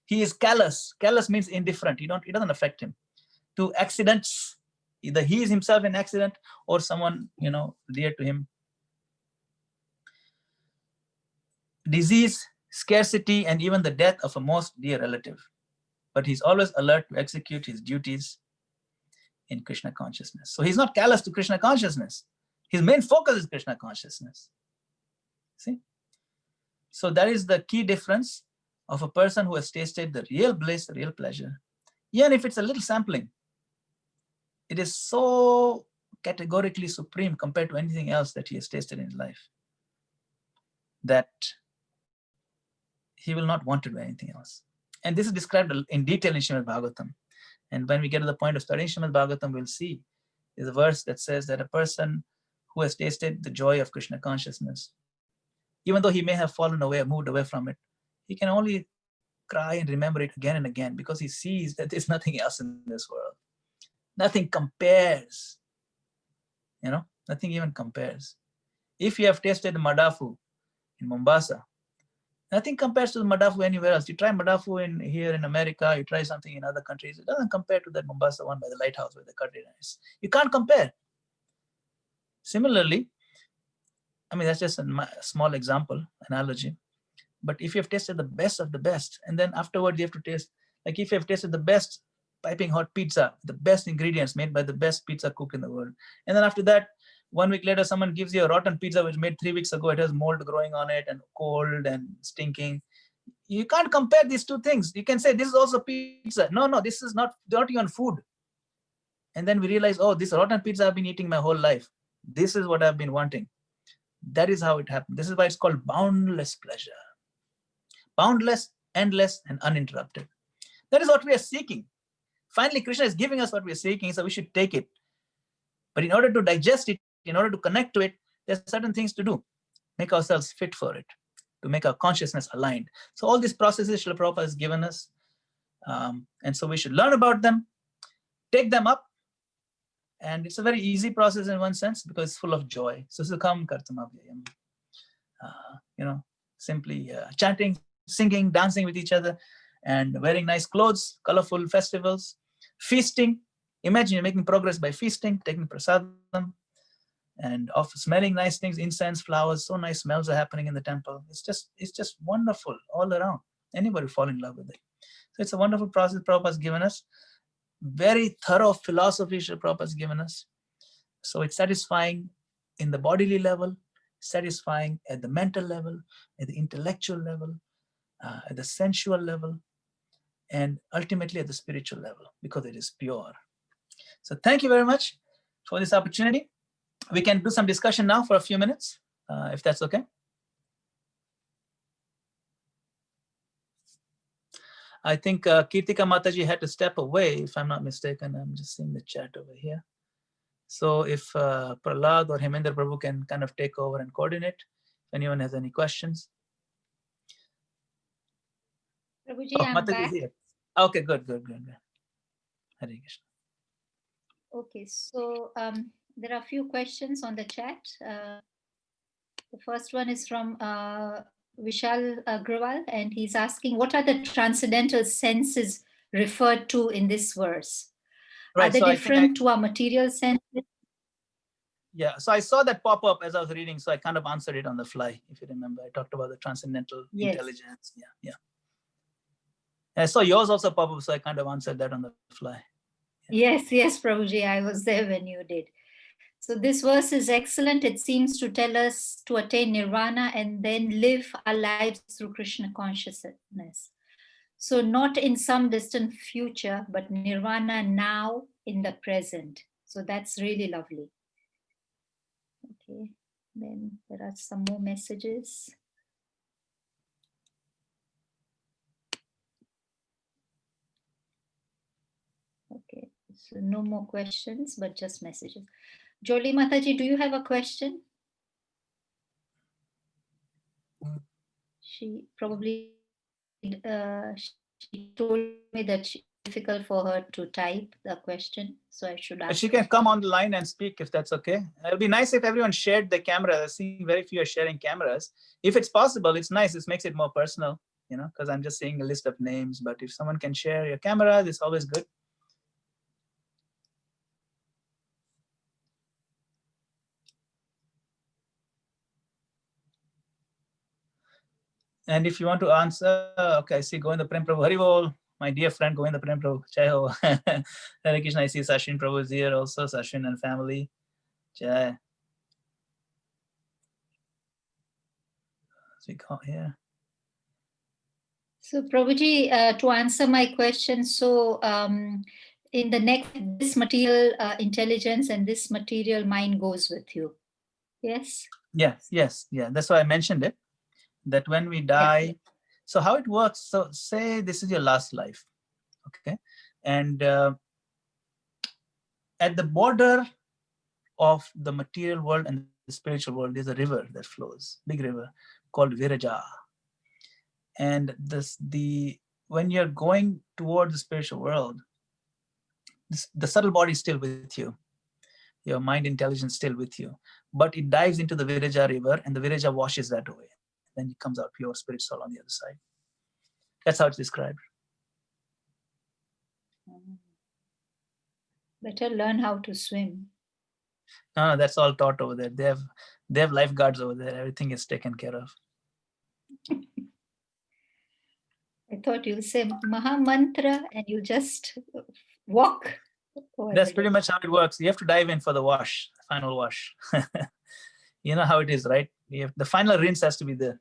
[SPEAKER 4] He is callous. Callous means indifferent. It doesn't affect him. To accidents, either he is himself an accident or someone, dear to him. Disease, scarcity, and even the death of a most dear relative. But he's always alert to execute his duties in Krishna consciousness. So he's not callous to Krishna consciousness. His main focus is Krishna consciousness. See? So that is the key difference of a person who has tasted the real bliss, the real pleasure. Even if it's a little sampling, it is so categorically supreme compared to anything else that he has tasted in his life, that he will not want to do anything else. And this is described in detail in Srimad Bhagavatam. And when we get to the point of studying Srimad Bhagavatam, we'll see there's a verse that says that a person who has tasted the joy of Krishna consciousness, even though he may have fallen away or moved away from it, he can only cry and remember it again and again, because he sees that there's nothing else in this world. Nothing compares. Nothing even compares. If you have tasted the Madafu in Mombasa, nothing compares to the Madafu anywhere else. You try Madafu here in America, you try something in other countries, it doesn't compare to that Mombasa one by the lighthouse where the curry is. You can't compare. Similarly, that's just a small example, analogy. But if you have tasted the best of the best, and then afterward you have to taste, like if you have tasted the best piping hot pizza, the best ingredients made by the best pizza cook in the world, and then after that, 1 week later, someone gives you a rotten pizza which made 3 weeks ago, it has mold growing on it and cold and stinking. You can't compare these two things. You can say this is also pizza. No, this is not even food. And then we realize, oh, this rotten pizza I've been eating my whole life. This is what I've been wanting. That is how it happened. This is why it's called boundless pleasure. Boundless, endless, and uninterrupted. That is what we are seeking. Finally, Krishna is giving us what we are seeking, so we should take it. But in order to digest it, in order to connect to it, there's certain things to do. Make ourselves fit for it, to make our consciousness aligned. So all these processes Srila Prabhupada has given us. And so we should learn about them, take them up. And it's a very easy process in one sense, because it's full of joy. So sukham kartam avyayam. Simply chanting, singing, dancing with each other, and wearing nice clothes, colorful festivals, feasting. Imagine you're making progress by feasting, taking prasadam, and of smelling nice things, incense, flowers. So nice smells are happening in the temple. It's just wonderful all around. Anybody fall in love with it. So it's a wonderful process Prabhupada has given us. Very thorough philosophy Srila Prabhupada has given us. So it's satisfying in the bodily level, satisfying at the mental level, at the intellectual level, at the sensual level, and ultimately at the spiritual level, because it is pure. So thank you very much for this opportunity. We can do some discussion now for a few minutes, if that's okay. I think Kirtika Mataji had to step away, if I'm not mistaken. I'm just seeing the chat over here. So if Prahlad or Hemendra Prabhu can kind of take over and coordinate, if anyone has any questions.
[SPEAKER 3] Prabhuji,
[SPEAKER 4] Oh,
[SPEAKER 3] I'm
[SPEAKER 4] Mataji
[SPEAKER 3] back.
[SPEAKER 4] is here. Okay, good. Hare Krishna.
[SPEAKER 3] Okay, so there are a few questions on the chat. The first one is from Vishal Agrawal, and he's asking, what are the transcendental senses referred to in this verse?
[SPEAKER 4] Right,
[SPEAKER 3] are they
[SPEAKER 4] so
[SPEAKER 3] different to our material senses?
[SPEAKER 4] Yeah, so I saw that pop up as I was reading, so I kind of answered it on the fly. If you remember, I talked about the transcendental intelligence. Yeah. I saw yours also pop up, so I kind of answered that on the fly.
[SPEAKER 3] Yes, yes, Prabhuji, I was there when you did. So this verse is excellent. It seems to tell us to attain nirvana and then live our lives through Krishna consciousness. So not in some distant future, but nirvana now in the present. So that's really lovely. Okay, then there are some more messages. Okay, so no more questions, but just messages. Jolie Mataji, do you have a question? She probably, she told me that it's difficult for her to type the question, so I should ask.
[SPEAKER 4] She can come on the line and speak if that's okay. It'll be nice if everyone shared the camera. I see very few are sharing cameras. If it's possible, it's nice. This makes it more personal, you know, because I'm just seeing a list of names. But if someone can share your camera, it's always good. And if you want to answer, okay, I see Govinda Prem Prabhu, Haribol, my dear friend Govinda Prem Prabhu, Jai Ho. Hare Krishna, I see Sashin Prabhu is here also, Sashin and family. Jai. So we got here.
[SPEAKER 3] So Prabhuji, to answer my question, so in the next, this material intelligence and this material mind goes with you. Yes?
[SPEAKER 4] Yes, yes, yeah. That's why I mentioned it, that when we die,
[SPEAKER 3] Yeah.
[SPEAKER 4] so how it works, so say this is your last life, okay? And at the border of the material world and the spiritual world, there's a river that flows, big river called Viraja. And when you're going toward the spiritual world, the subtle body is still with you. Your mind intelligence still with you, but it dives into the Viraja river and the Viraja washes that away. Then it comes out pure spirit soul on the other side. That's how it's described.
[SPEAKER 3] Better learn how to swim.
[SPEAKER 4] No, that's all taught over there. They have lifeguards over there. Everything is taken care of.
[SPEAKER 3] I thought you'll say Maha Mantra and you just walk.
[SPEAKER 4] That's pretty much how it works. You have to dive in for the wash, final wash. You know how it is, right? The final rinse has to be there.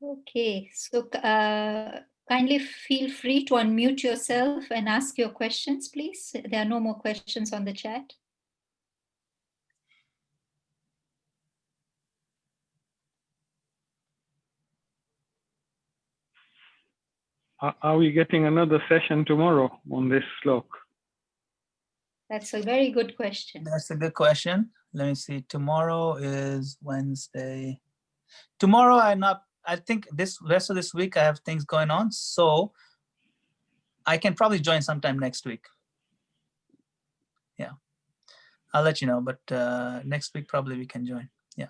[SPEAKER 3] Okay, so kindly feel free to unmute yourself and ask your questions, please. There are no more questions on the chat.
[SPEAKER 6] Are we getting another session tomorrow on this slok?
[SPEAKER 3] That's a very good question.
[SPEAKER 4] That's a good question. Let me see. Tomorrow is Wednesday. Tomorrow I think this rest of this week I have things going on. So I can probably join sometime next week. Yeah. I'll let you know, but next week probably we can join. Yeah.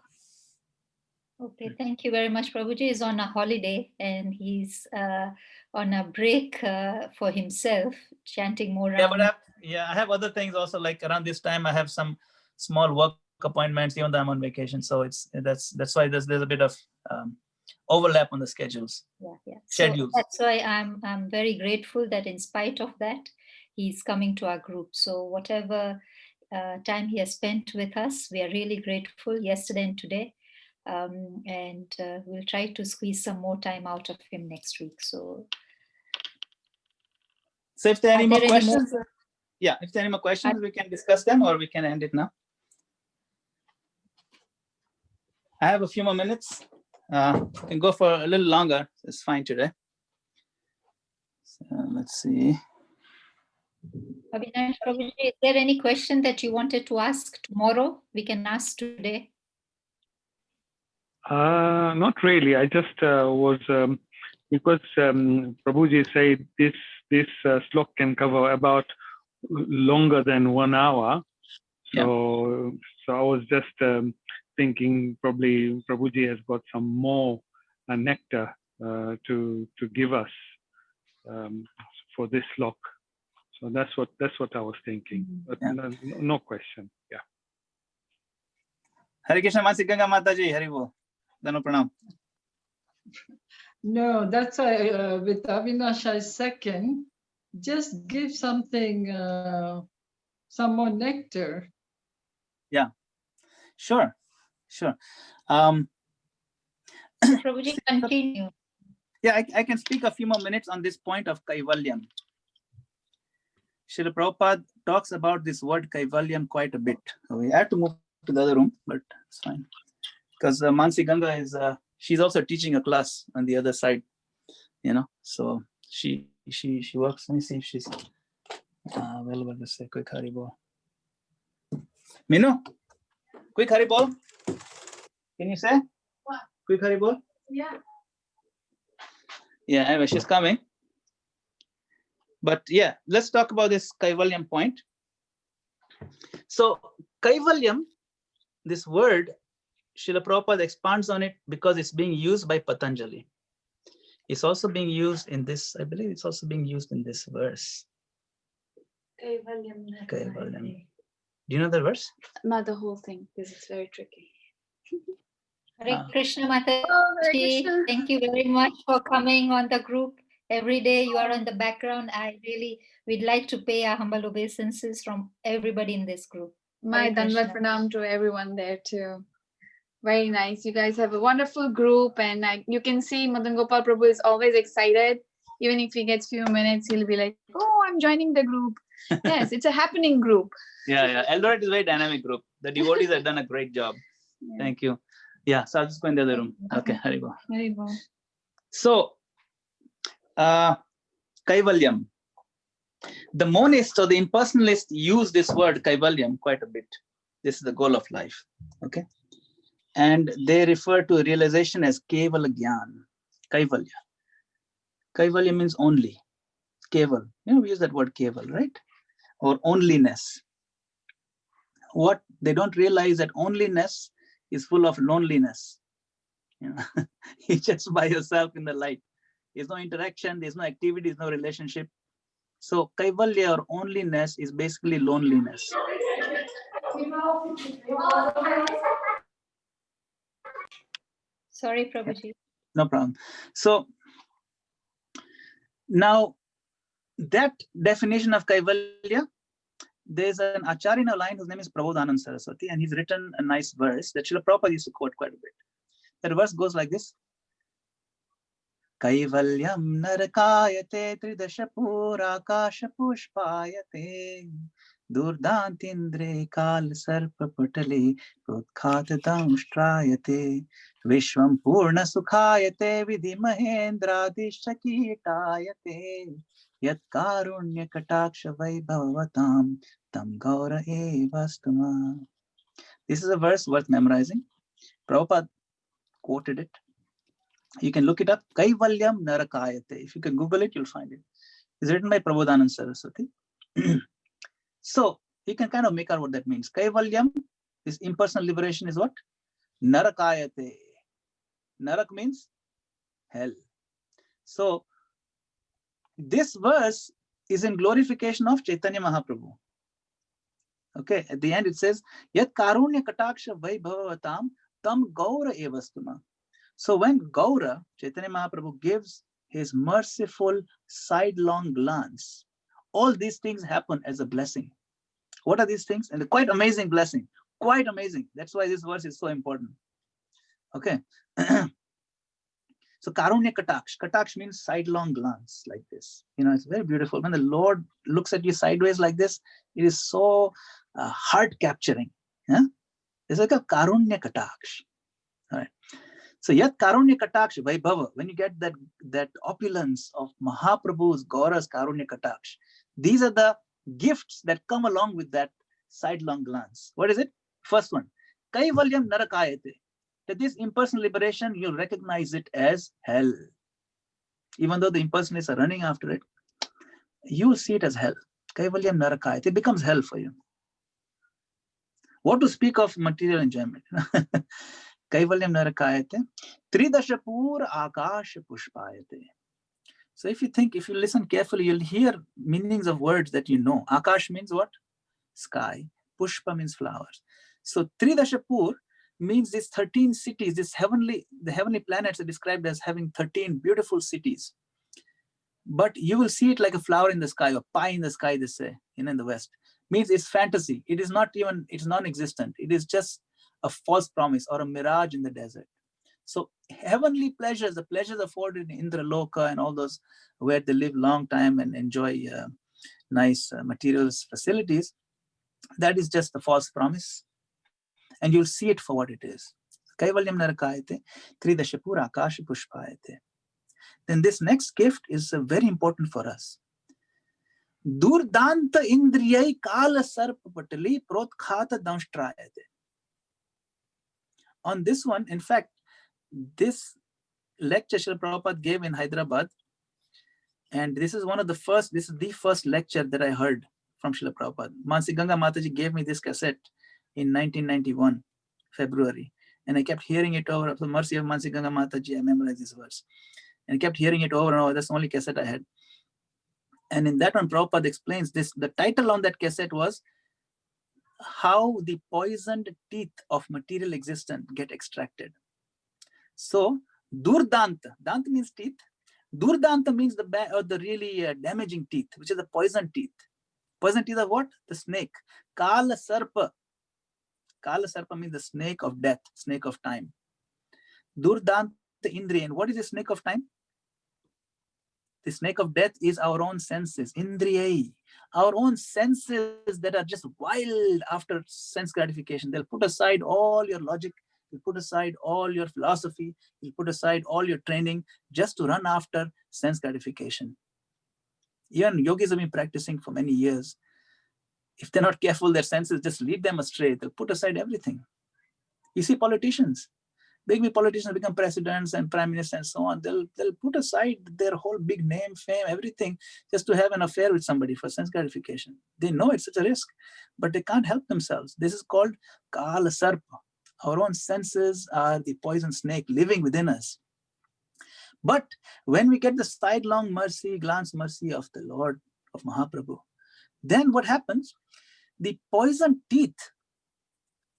[SPEAKER 3] Okay, thank you very much. Prabhuji is on a holiday and he's on a break for himself, chanting more.
[SPEAKER 4] Yeah, but I have other things also, like around this time I have some small work appointments, even though I'm on vacation. So that's why there's a bit of overlap on the schedules.
[SPEAKER 3] Yeah.
[SPEAKER 4] Schedules.
[SPEAKER 3] So that's why I'm very grateful that in spite of that, he's coming to our group. So whatever time he has spent with us, we are really grateful yesterday and today. And we'll try to squeeze some more time out of him next week. So
[SPEAKER 4] if there are any more questions, yeah, if there are any more questions, we can discuss them or we can end it now. I have a few more minutes. We can go for a little longer. It's fine today. So let's see.
[SPEAKER 3] Abhinash, Prabhuji, is there any question that you wanted to ask tomorrow? We can ask today.
[SPEAKER 6] Not really. I just was because Prabhuji said this slok can cover about longer than 1 hour. So I was just thinking probably Prabhuji has got some more nectar to give us for this slok. So that's what I was thinking. But no question. Yeah.
[SPEAKER 4] Hare Krishna Masi Ganga Mataji, Haribol. Dano Pranam.
[SPEAKER 5] No, that's why with Avinashai's second, just give something, some more nectar.
[SPEAKER 4] Sure.
[SPEAKER 3] Prabhuji, continue.
[SPEAKER 4] Yeah, I can speak a few more minutes on this point of Kaivalyam. Srila Prabhupada talks about this word Kaivalyam quite a bit. We have to move to the other room, but it's fine. Because Mansi Ganga is, she's also teaching a class on the other side, so she works. Let me see if she's available to say quick Haribol. Minu, quick Haribol. Can you say?
[SPEAKER 1] What?
[SPEAKER 4] Quick Haribol?
[SPEAKER 1] Yeah.
[SPEAKER 4] Yeah, anyway, she's coming. But yeah, let's talk about this Kaivalyam point. So Kaivalyam, this word, Srila Prabhupada expands on it because it's being used by Patanjali. It's also being used in this, I believe it's also being used in this verse.
[SPEAKER 1] Kaivalyam.
[SPEAKER 4] Kaivalyam. Do you know the verse?
[SPEAKER 1] Not the whole thing, because it's very tricky.
[SPEAKER 3] Hare Krishna Mataji.
[SPEAKER 1] Oh, Hare Krishna.
[SPEAKER 3] Thank you very much for coming on the group. Every day you are on the background. We'd like to pay our humble obeisances from everybody in this group.
[SPEAKER 1] My
[SPEAKER 3] Hare
[SPEAKER 1] Dandavat
[SPEAKER 3] Krishna.
[SPEAKER 1] Pranam to everyone there too. Very nice. You guys have a wonderful group, and you can see Madan Gopal Prabhu is always excited. Even if he gets few minutes, he'll be like, "Oh, I'm joining the group." Yes, it's a happening group.
[SPEAKER 4] Yeah. Eldoret is a very dynamic group. The devotees have done a great job.
[SPEAKER 1] Yeah.
[SPEAKER 4] Thank you. Yeah, so I'll just go in the other room. Okay, Haribo.
[SPEAKER 1] Very well.
[SPEAKER 4] So, Kaivalyam. The monists or the impersonalists use this word Kaivalyam quite a bit. This is the goal of life. Okay. And they refer to realization as Kevala Gyan, Kaivalya. Kaivalya means only. Keval. We use that word Keval, right? Or onlyness. What they don't realize that onlyness is full of loneliness. You're just by yourself in the light. There's no interaction, there's no activity, there's no relationship. So Kaivalya or onlyness is basically loneliness.
[SPEAKER 3] Sorry, Prabhuji.
[SPEAKER 4] No problem. So now that definition of Kaivalya, there's an Acharya in a line whose name is Prabodhanand Saraswati, and he's written a nice verse that Srila Prabhupada used to quote quite a bit. That verse goes like this. Kaivalyam narakayate tridashapura kasha pushpayate durdantindre kal sarpa patale protkhatadam shtrayate vishwam purna sukhayate vidhi mahendra dishakitayate yat karunya kataksha vaibhavatam tam gaura evastama. This is a verse worth memorizing. Prabhupada quoted it. You can look it up. Kaivalyam narakayate. If you can Google it, you'll find it. It's written by Prabodhanand Saraswati. So you can kind of make out what that means. Kaivalyam, this impersonal liberation, is what? Narakayate. Narak means hell. So this verse is in glorification of Chaitanya Mahaprabhu. Okay, at the end it says, Yat karunya kataksha vaibhavatam tam gaura evastuma. So when Gaura, Chaitanya Mahaprabhu, gives his merciful sidelong glance, all these things happen as a blessing. What are these things? And a quite amazing blessing. Quite amazing. That's why this verse is so important. Okay. So Karunya Kataksh. Kataksh means sidelong glance like this. It's very beautiful. When the Lord looks at you sideways like this, it is so heart capturing. Yeah? It's like a Karunya Kataksh. All right. So Yat Karunya Kataksh Vaibhava, when you get that opulence of Mahaprabhu's Gaura's Karunya Kataksh, these are the gifts that come along with that sidelong glance. What is it? First one, Kaivalyam Narakayate. That this impersonal liberation, you'll recognize it as hell. Even though the impersonalists are running after it, you will see it as hell. Kaivalyam Narakayate. It becomes hell for you. What to speak of material enjoyment? Kaivalyam narakayate, tridashapur akash pushpayate. So if you listen carefully, you'll hear meanings of words that you know. Akash means what? Sky. Pushpa means flowers. So tridashapur, means these 13 cities, the heavenly planets are described as having 13 beautiful cities. But you will see it like a flower in the sky, or pie in the sky, they say, in the West. Means it's fantasy. It is not even, it's non-existent. It is just a false promise or a mirage in the desert. So heavenly pleasures, the pleasures afforded in Indra Loka and all those where they live long time and enjoy nice materials, facilities, that is just a false promise. And you'll see it for what it is. Kaivalyam narakayate, tridashapura akashi pushpayate. Then this next gift is very important for us. Durdanta indriyai kala sarp patali protkhata damshtrayate. On this one, in fact, this lecture Srila Prabhupada gave in Hyderabad, and this is the first lecture that I heard from Srila Prabhupada. Mansi Ganga Mataji gave me this cassette in 1991, February, and I kept hearing it over. For the mercy of Mansi Ganga Mataji, I memorized this verse, and I kept hearing it over and over. That's the only cassette I had. And in that one, Prabhupada explains this. The title on that cassette was How the Poisoned Teeth of Material Existence Get Extracted. So, Durdanta, Danta means teeth. Durdanta means the really damaging teeth, which is the poison teeth. Poison teeth are what? The snake. Kala Sarpa. Kala Sarpa means the snake of death, snake of time. Durdanta Indriya. And what is the snake of time? The snake of death is our own senses, Indriyai. Our own senses that are just wild after sense gratification. They'll put aside all your logic. You'll put aside all your philosophy. You'll put aside all your training just to run after sense gratification. Even yogis have been practicing for many years. If they're not careful, their senses just lead them astray. They'll put aside everything. You see politicians. Big politicians become presidents and prime ministers and so on. They'll put aside their whole big name, fame, everything, just to have an affair with somebody for sense gratification. They know it's such a risk, but they can't help themselves. This is called Kala Sarpa. Our own senses are the poison snake living within us. But when we get the sidelong mercy, glance mercy of the Lord, of Mahaprabhu, then what happens? The poison teeth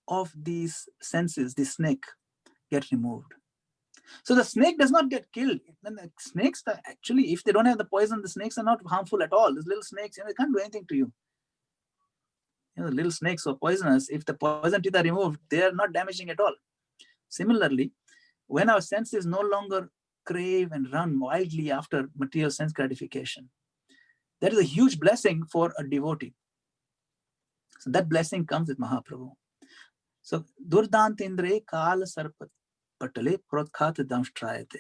[SPEAKER 4] of these senses, the snake, get removed. So the snake does not get killed. And the snakes are actually, if they don't have the poison, the snakes are not harmful at all. These little snakes, they can't do anything to you. The little snakes are poisonous. If the poison teeth are removed, they are not damaging at all. Similarly, when our senses no longer crave and run wildly after material sense gratification, that is a huge blessing for a devotee. So that blessing comes with Mahaprabhu. So Durdant Indre Kala Sarpat Patale Protkat Damshtrayate.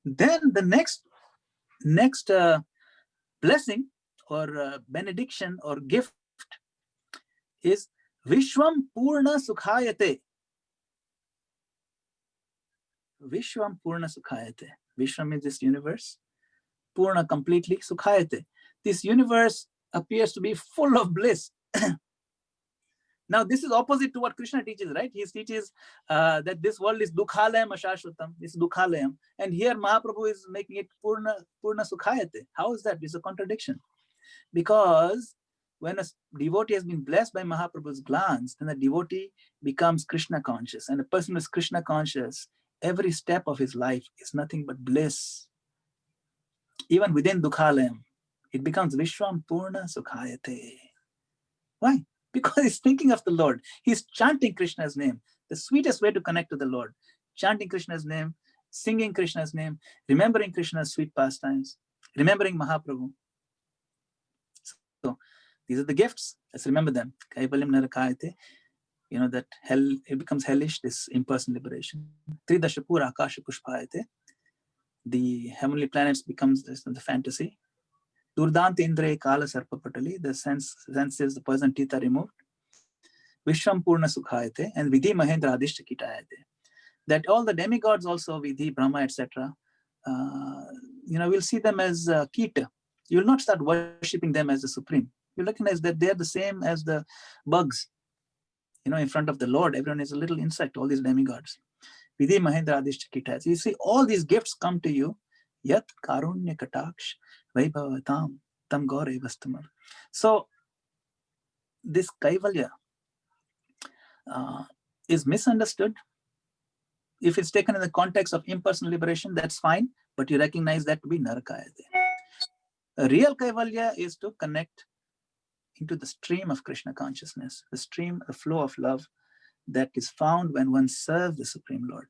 [SPEAKER 4] Then the next blessing or benediction or gift is Vishwam Purna Sukhayate. Vishwam Purna Sukhayate. Vishwam is this universe. Purna completely. Sukhayate. This universe appears to be full of bliss. Now, this is opposite to what Krishna teaches, right? He teaches that this world is dukhalayam ashashvatam. This is dukhalayam. And here Mahaprabhu is making it purna sukhayate. How is that? It's a contradiction. Because when a devotee has been blessed by Mahaprabhu's glance, then the devotee becomes Krishna conscious. And a person who is Krishna conscious, every step of his life is nothing but bliss. Even within dukhalayam, it becomes Vishwam Purna Sukhayate. Why? Because he's thinking of the Lord. He's chanting Krishna's name. The sweetest way to connect to the Lord. Chanting Krishna's name, singing Krishna's name, remembering Krishna's sweet pastimes, remembering Mahaprabhu. So these are the gifts. Let's remember them. Kaivalyam narakayate. That hell, it becomes hellish, this impersonal liberation. Tridashapura akasha pushpayate. The heavenly planets becomes the fantasy. Durdant Indre Kala Sarpa Patali, the senses, the poison teeth are removed. Vishwam Purna Sukhayate, and Vidhi Mahendra Adishta Kitayate. That all the demigods also, Vidhi, Brahma, etc., we'll see them as Kita. You will not start worshipping them as the supreme. You recognize that they're the same as the bugs. In front of the Lord, everyone is a little insect, all these demigods. Vidhi Mahendra Adishta Kitayate. You see, all these gifts come to you. Yat Karunya Kataksh Vaibhavatam Tam Gaure Vastamal. So this Kaivalya, is misunderstood, if it's taken in the context of impersonal liberation, that's fine, but you recognize that to be Narakaya. A real Kaivalya is to connect into the stream of Krishna consciousness, the stream, the flow of love that is found when one serves the Supreme Lord.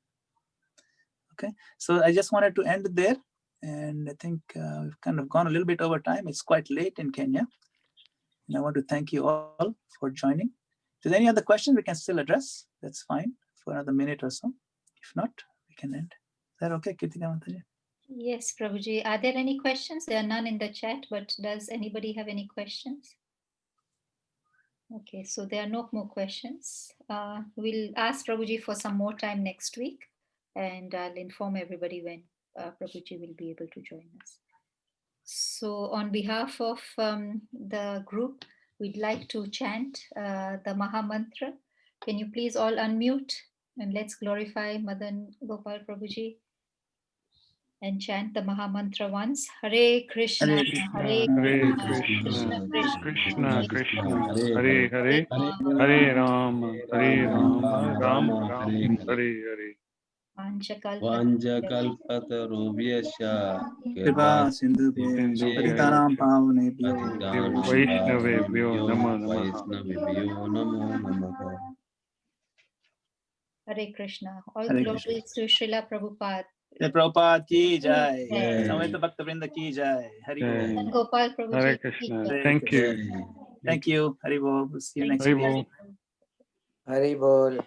[SPEAKER 4] Okay, so I just wanted to end it there. And I think we've kind of gone a little bit over time. It's quite late in Kenya. And I want to thank you all for joining. If there's any other questions we can still address, that's fine, for another minute or so. If not, we can end. Is that okay, Kirtika Mataji?
[SPEAKER 3] Yes, Prabhuji. Are there any questions? There are none in the chat, but does anybody have any questions? Okay, so there are no more questions. We'll ask Prabhuji for some more time next week, and I'll inform everybody when Prabhuji will be able to join us. So on behalf of the group, we'd like to chant the Maha Mantra. Can you please all unmute and let's glorify Madan Gopal Prabhuji and chant the Maha Mantra once. Hare Krishna, Hare
[SPEAKER 6] Hare
[SPEAKER 3] Krishna,
[SPEAKER 6] Krishna,
[SPEAKER 3] Krishna,
[SPEAKER 6] Krishna Krishna, Hare Hare, Hare Rama, Hare Rama, Rama Rama, Hare Hare.
[SPEAKER 7] Vanjakalpatarubhyascha
[SPEAKER 4] Kripa Sindhubhyo Patitanam Pavnebhyo
[SPEAKER 6] Vaishnavebhyo Namo Namaha.
[SPEAKER 7] Vaishnavebhyo Namo Namaha.
[SPEAKER 3] Hare Krishna. All
[SPEAKER 4] Hare
[SPEAKER 3] glories
[SPEAKER 4] Krishna.
[SPEAKER 3] to Srila Prabhupada.
[SPEAKER 4] Jai Prabhupada ki jai.
[SPEAKER 7] Jai.
[SPEAKER 4] Samveta Bhakta Vrinda ki jai. Hari Bol.
[SPEAKER 6] Jai.
[SPEAKER 3] Madan Gopal
[SPEAKER 6] Hare
[SPEAKER 3] Prabhuji.
[SPEAKER 6] Krishna.
[SPEAKER 4] Hare
[SPEAKER 6] Thank you.
[SPEAKER 7] Jai.
[SPEAKER 4] Thank you. Hari Bol. We'll see you
[SPEAKER 3] Thank
[SPEAKER 4] next
[SPEAKER 6] Hare
[SPEAKER 4] week.
[SPEAKER 6] Bol.
[SPEAKER 2] Hari Bol.